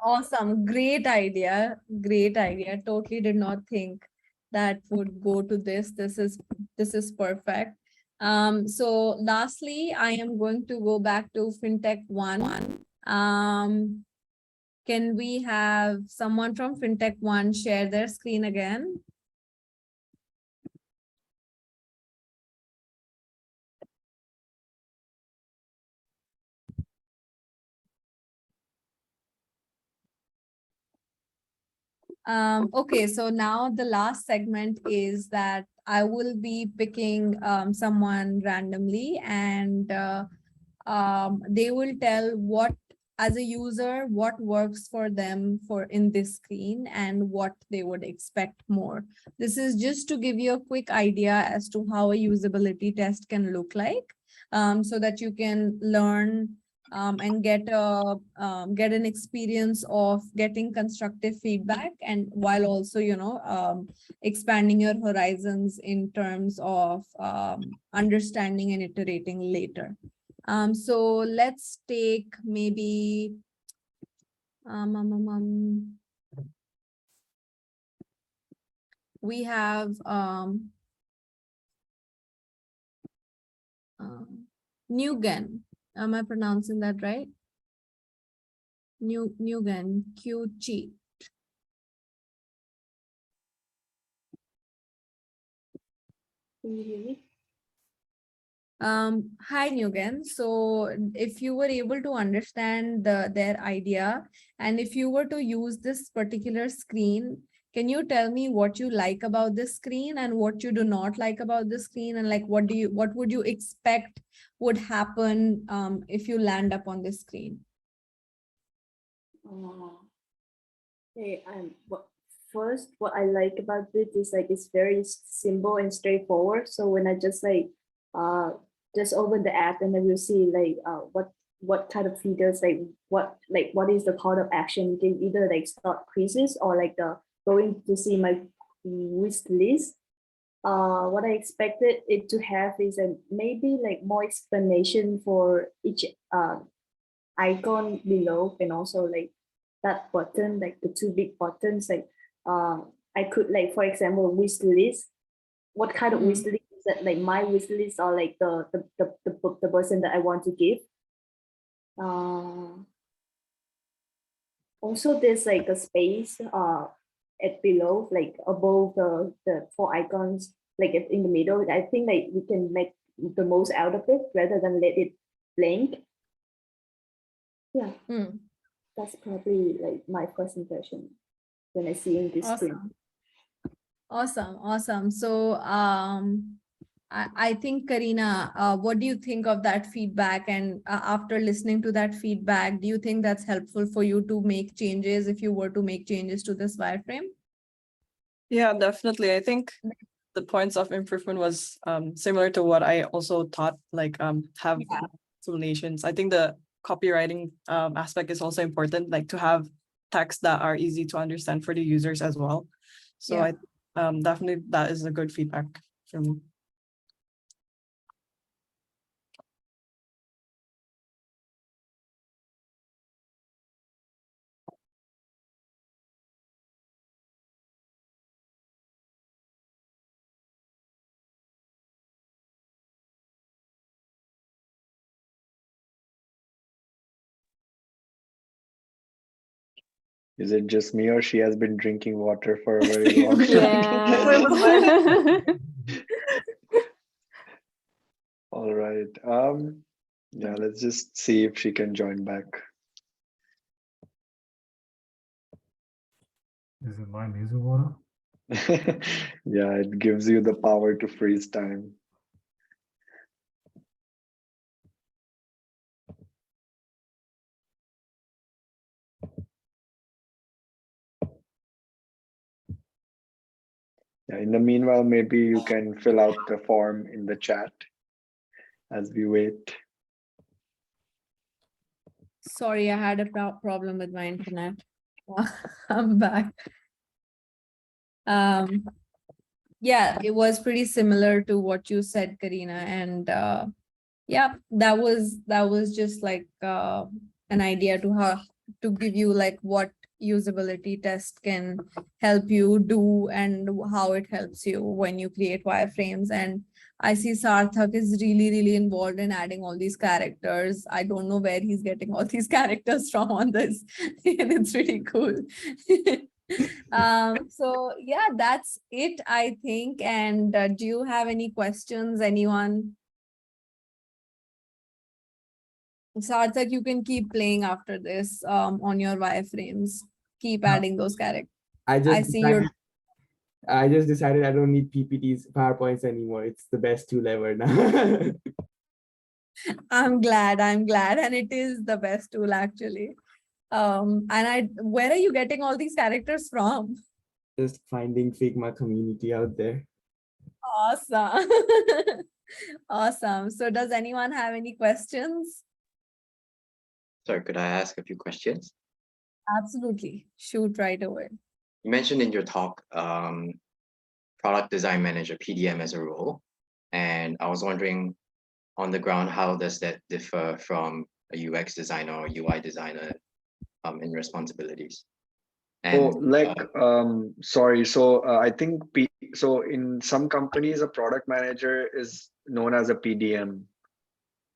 Awesome. Great idea. Totally did not think that would go to this. This is perfect. So lastly, I am going to go back to FinTech 1. Can we have someone from FinTech 1 share their screen again? Okay, so now the last segment is that I will be picking someone randomly, and they will tell what, as a user, what works for them in this screen and what they would expect more. This is just to give you a quick idea as to how a usability test can look like, so that you can learn and get an experience of getting constructive feedback, and while also expanding your horizons in terms of understanding and iterating later. So let's take maybe we have Nguyen. Am I pronouncing that right? Nguyen, Q-Chi. Can you hear me? Hi, Nguyen. So if you were able to understand their idea, and if you were to use this particular screen, Can you tell me what you like about this screen and what you do not like about the screen, and like what would you expect would happen if you land up on this screen? Okay, first, what I like about it is like it's very simple and straightforward. So when I just just open the app and then we'll see like what kind of features, what is the call of action. You can either like start quizzes or like going to see my wish list. What I expected it to have is maybe like more explanation for each icon below, and also like that button, like the two big buttons, like I could like, for example, wish list. What kind of wish list is that? Like my wish list or like the person that I want to give. Also, there's like a space at below, like above the four icons, like in the middle. I think like we can make the most out of it rather than let it blank. Yeah, that's probably like my first impression when I see in this screen. Awesome. So I think, Karina, what do you think of that feedback? And after listening to that feedback, do you think that's helpful for you to make changes if you were to make changes to this wireframe? Yeah, definitely. I think the points of improvement was similar to what I also thought, like have explanations. I think the copywriting aspect is also important, like to have texts that are easy to understand for the users as well. So I definitely that is a good feedback from me. Is it just me, or she has been drinking water for a very long time? Yeah. All right. Yeah, let's just see if she can join back. Is it my music water? Yeah, it gives you the power to freeze time. Yeah, in the meanwhile, maybe you can fill out the form in the chat as we wait. Sorry, I had a problem with my internet. I'm back. Yeah, it was pretty similar to what you said, Karina, and yeah, that was just like an idea to give you like what usability test can help you do and how it helps you when you create wireframes. And I see Sarthak is really involved in adding all these characters. I don't know where he's getting all these characters from on this. It's really cool. So yeah, that's it, I think. And do you have any questions, anyone? Sarthak, you can keep playing after this on your wireframes. Keep adding those characters. I just decided I don't need PPTs, PowerPoints anymore. It's the best tool ever now. I'm glad, and it is the best tool actually. And where are you getting all these characters from? Just finding Figma community out there. Awesome. Awesome. So does anyone have any questions? Sorry, could I ask a few questions? Absolutely. Shoot right away. You mentioned in your talk, product design manager, PDM as a role. And I was wondering on the ground, how does that differ from a UX designer or UI designer in responsibilities? And sorry. So I think so in some companies, a product manager is known as a PDM.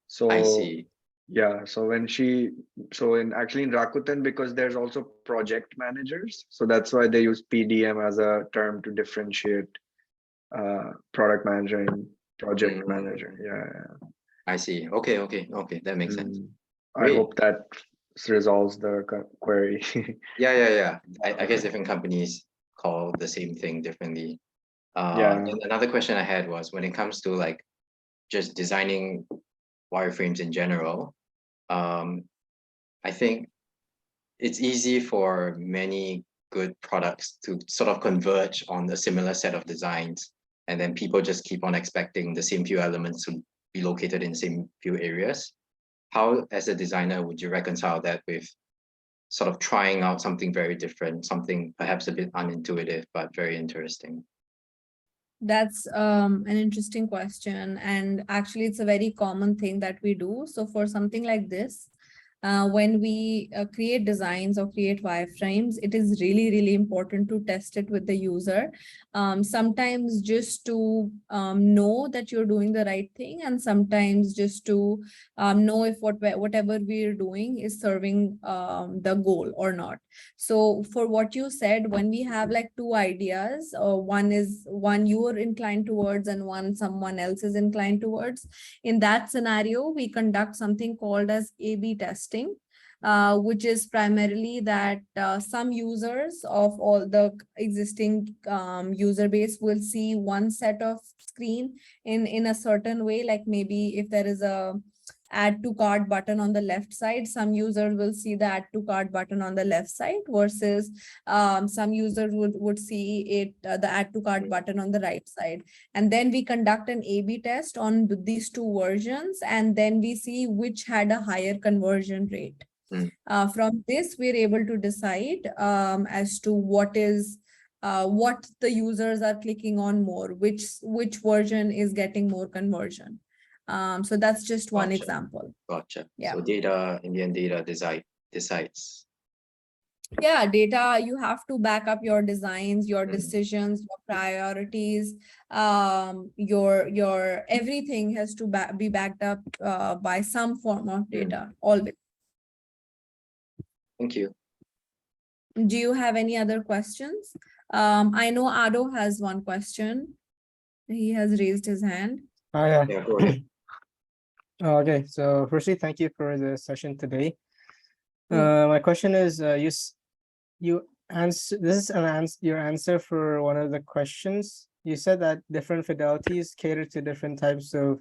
So I see. Yeah, so actually in Rakuten, because there's also project managers, so that's why they use PDM as a term to differentiate product manager and project manager. Yeah. I see. Okay, that makes sense. I hope that resolves the query. Yeah. I guess different companies call the same thing differently. Yeah. And another question I had was when it comes to like just designing wireframes in general, I think it's easy for many good products to sort of converge on a similar set of designs, and then people just keep on expecting the same few elements to be located in the same few areas. How, as a designer, would you reconcile that with sort of trying out something very different, something perhaps a bit unintuitive, but very interesting? That's an interesting question, and actually it's a very common thing that we do. So for something like this, when we create designs or create wireframes, it is really, really important to test it with the user. Sometimes just to know that you're doing the right thing, and sometimes just to know if whatever we're doing is serving the goal or not. So for what you said, when we have like two ideas, one you are inclined towards and one someone else is inclined towards, in that scenario, we conduct something called as A/B testing, which is primarily that some users of all the existing user base will see one set of screen in a certain way. Like maybe if there is a add to cart button on the left side, some users will see the add to cart button on the left side, versus some users would see it the add to cart button on the right side. And then we conduct an A/B test on these two versions, and then we see which had a higher conversion rate. From this, we're able to decide as to what the users are clicking on more, which version is getting more conversion. So that's just one example. Gotcha. Yeah. So data, in the end, data decides. Yeah, data, you have to back up your designs, your decisions, your priorities, your everything has to be backed up by some form of data, always. Thank you. Do you have any other questions? I know Ado has one question. He has raised his hand. Oh, yeah. Yeah, go ahead. Okay, so firstly, thank you for the session today. My question is, you answer, this is your answer for one of the questions. You said that different fidelities cater to different types of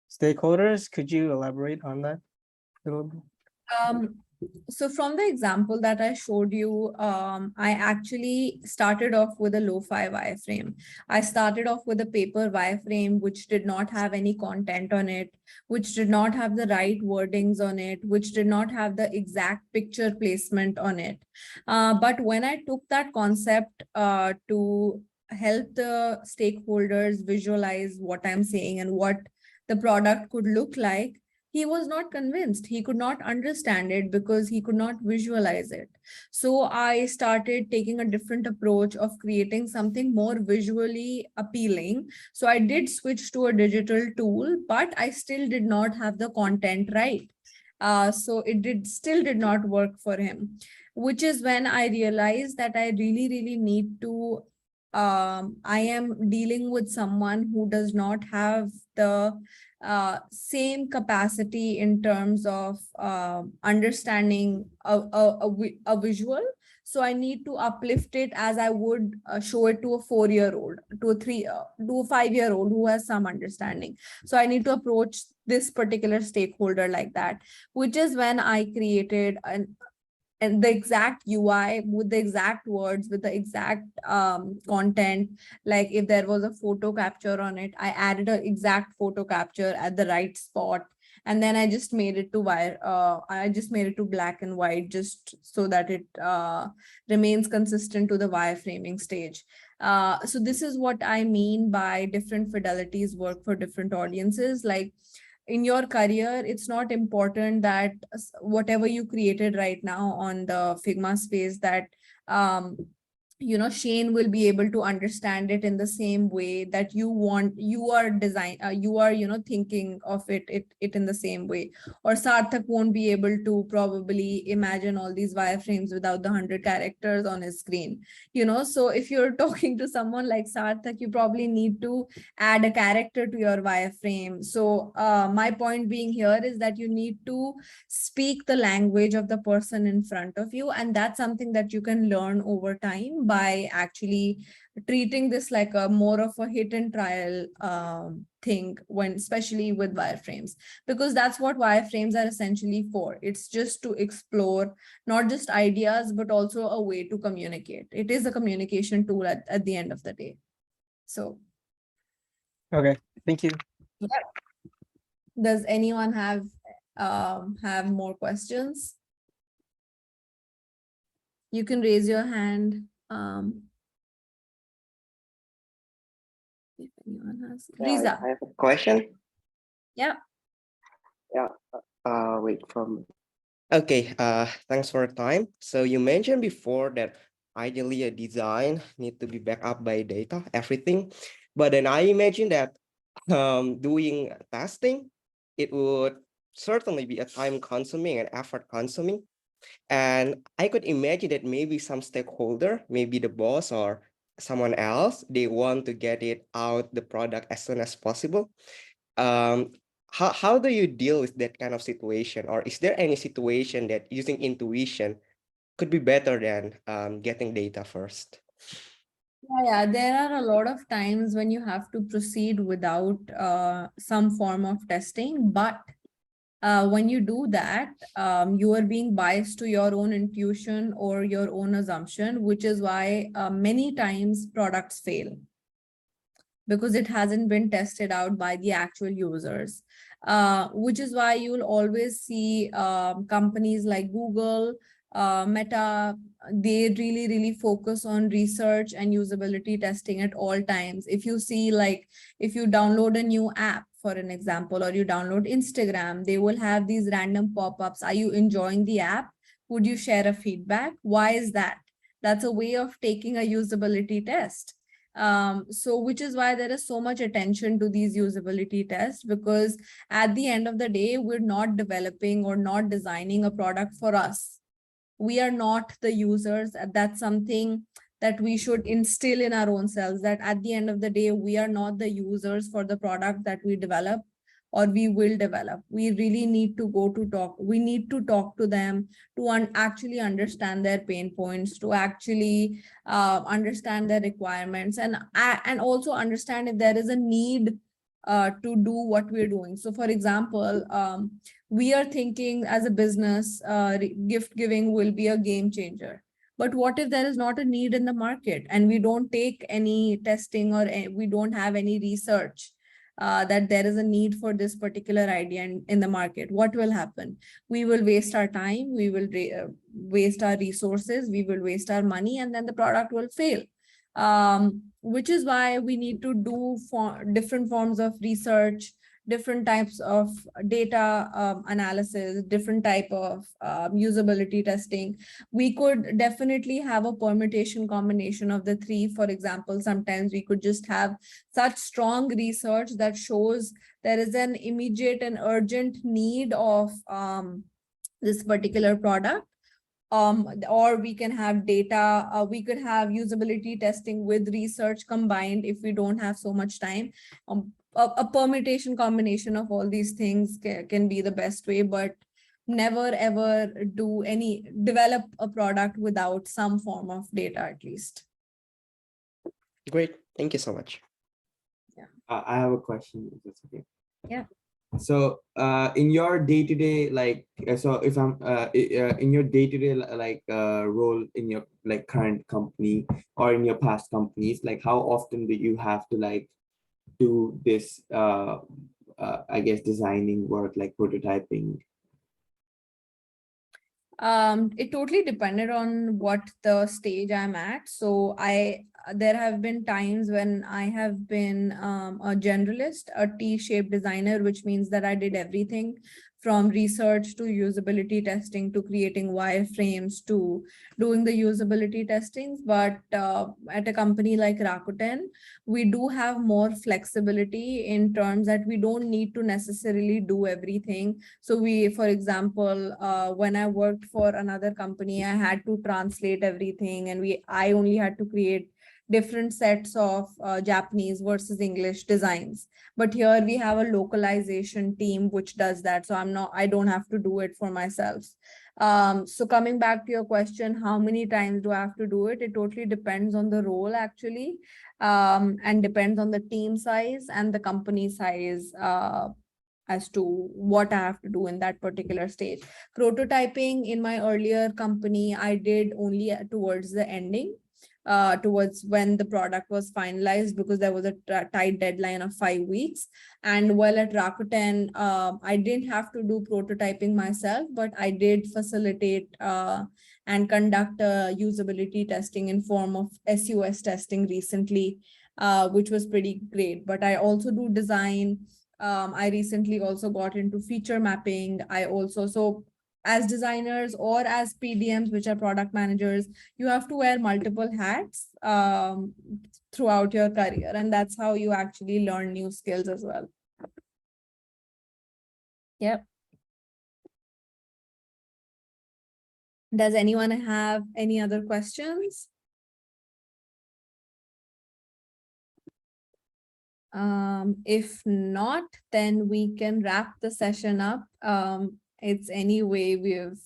stakeholders. Could you elaborate on that a little bit? So from the example that I showed you, I actually started off with a lo-fi wireframe. I started off with a paper wireframe, which did not have any content on it, which did not have the right wordings on it, which did not have the exact picture placement on it. But when I took that concept to help the stakeholders visualize what I'm saying and what the product could look like, he was not convinced. He could not understand it because he could not visualize it. So I started taking a different approach of creating something more visually appealing. So I did switch to a digital tool, but I still did not have the content right. So it still did not work for him, which is when I realized that I really, really need to, I am dealing with someone who does not have the same capacity in terms of understanding a visual. So I need to uplift it as I would show it to a 4-year-old, to a 5-year-old who has some understanding. So I need to approach this particular stakeholder like that, which is when I created and the exact UI with the exact words, with the exact content. Like if there was a photo capture on it, I added an exact photo capture at the right spot. And then I just made it to I just made it to black and white, just so that it remains consistent to the wireframing stage. So this is what I mean by different fidelities work for different audiences. Like in your career, it's not important that whatever you created right now on the Figma space, that Shane will be able to understand it in the same way that you are thinking of it in the same way. Or Sarthak won't be able to probably imagine all these wireframes without the 100 characters on his screen. So if you're talking to someone like Sarthak, you probably need to add a character to your wireframe. So my point being here is that you need to speak the language of the person in front of you, and that's something that you can learn over time. by actually treating this like a more of a hit and trial thing, when especially with wireframes, because that's what wireframes are essentially for. It's just to explore not just ideas, but also a way to communicate. It is a communication tool at the end of the day. So Okay, thank you. yeah. Does anyone have more questions? You can raise your hand. If anyone has. Riza. I have a question. Yeah. Yeah. Wait from. Okay. Thanks for your time. So you mentioned before that ideally a design need to be backed up by data, everything. But then I imagine that doing testing, it would certainly be a time consuming and effort consuming. And I could imagine that maybe some stakeholder, maybe the boss or someone else, they want to get it out the product as soon as possible. How do you deal with that kind of situation? Or is there any situation that using intuition could be better than getting data first? Yeah, there are a lot of times when you have to proceed without some form of testing, but when you do that, you are being biased to your own intuition or your own assumption, which is why many times products fail, because it hasn't been tested out by the actual users. Which is why you'll always see companies like Google, Meta, they really focus on research and usability testing at all times. If you see, like, if you download a new app, for an example, or you download Instagram, they will have these random pop-ups. Are you enjoying the app? Would you share a feedback? Why is that? That's a way of taking a usability test. So which is why there is so much attention to these usability tests, because at the end of the day, we're not developing or not designing a product for us. We are not the users. That's something that we should instill in our own selves, that at the end of the day, we are not the users for the product that we develop or we will develop. We really need to we need to talk to them to actually understand their pain points, to actually understand their requirements, and also understand if there is a need to do what we're doing. So for example, we are thinking as a business, gift giving will be a game changer. But what if there is not a need in the market and we don't take any testing, or we don't have any research that there is a need for this particular idea in the market? What will happen? We will waste our time, we will waste our resources, we will waste our money, and then the product will fail. Which is why we need to do different forms of research, different types of data analysis, different type of usability testing. We could definitely have a permutation combination of the three. For example, sometimes we could just have such strong research that shows there is an immediate and urgent need of this particular product. Or we can have data, we could have usability testing with research combined if we don't have so much time. A permutation combination of all these things can be the best way, but never ever develop a product without some form of data at least. Great, thank you so much. Yeah. I have a question, if that's okay. Yeah. So in your day-to-day, like, so if I'm in your day-to-day like role in your like current company or in your past companies, like how often do you have to like do this I guess designing work, like prototyping? It totally depended on what the stage I'm at. So there have been times when I have been a generalist, a T-shaped designer, which means that I did everything from research to usability testing to creating wireframes to doing the usability testings. But at a company like Rakuten, we do have more flexibility in terms that we don't need to necessarily do everything. So for example, when I worked for another company, I had to translate everything, and I only had to create different sets of Japanese versus English designs. But here we have a localization team which does that. So I don't have to do it for myself. So coming back to your question, how many times do I have to do it? It totally depends on the role actually, and depends on the team size and the company size, as to what I have to do in that particular stage. Prototyping in my earlier company, I did only towards the ending, towards when the product was finalized, because there was a tight deadline of 5 weeks. And while at Rakuten, I didn't have to do prototyping myself, but I did facilitate and conduct usability testing in form of SUS testing recently, which was pretty great. But I also do design. I recently also got into feature mapping. So as designers or as PDMs, which are product managers, you have to wear multiple hats throughout your career. And that's how you actually learn new skills as well. Yep. Does anyone have any other questions? If not, then we can wrap the session up. It's anyway, we've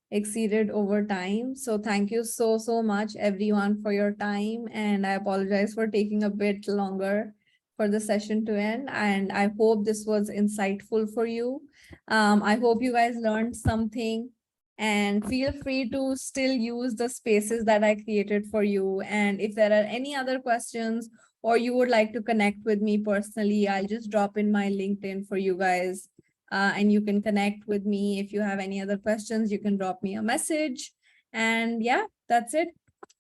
exceeded over time. So thank you so much everyone for your time. And I apologize for taking a bit longer for the session to end. And I hope this was insightful for you. I hope you guys learned something, and feel free to still use the spaces that I created for you. And if there are any other questions, or you would like to connect with me personally, I'll just drop in my LinkedIn for you guys, and you can connect with me. If you have any other questions, you can drop me a message. And yeah, that's it.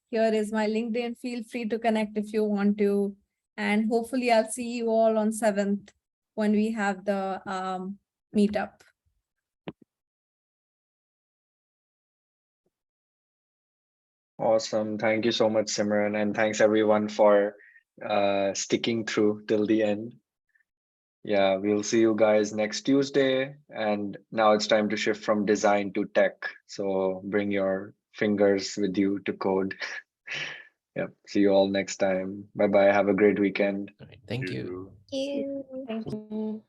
Here is my LinkedIn. Feel free to connect if you want to. And hopefully I'll see you all on 7th when we have the meetup. Awesome. Thank you so much, Simran. And thanks everyone for sticking through till the end. Yeah, we'll see you guys next Tuesday. And now it's time to shift from design to tech. So bring your fingers with you to code. Yep. See you all next time. Bye bye. Have a great weekend. Thank you. Thank you. Thank you.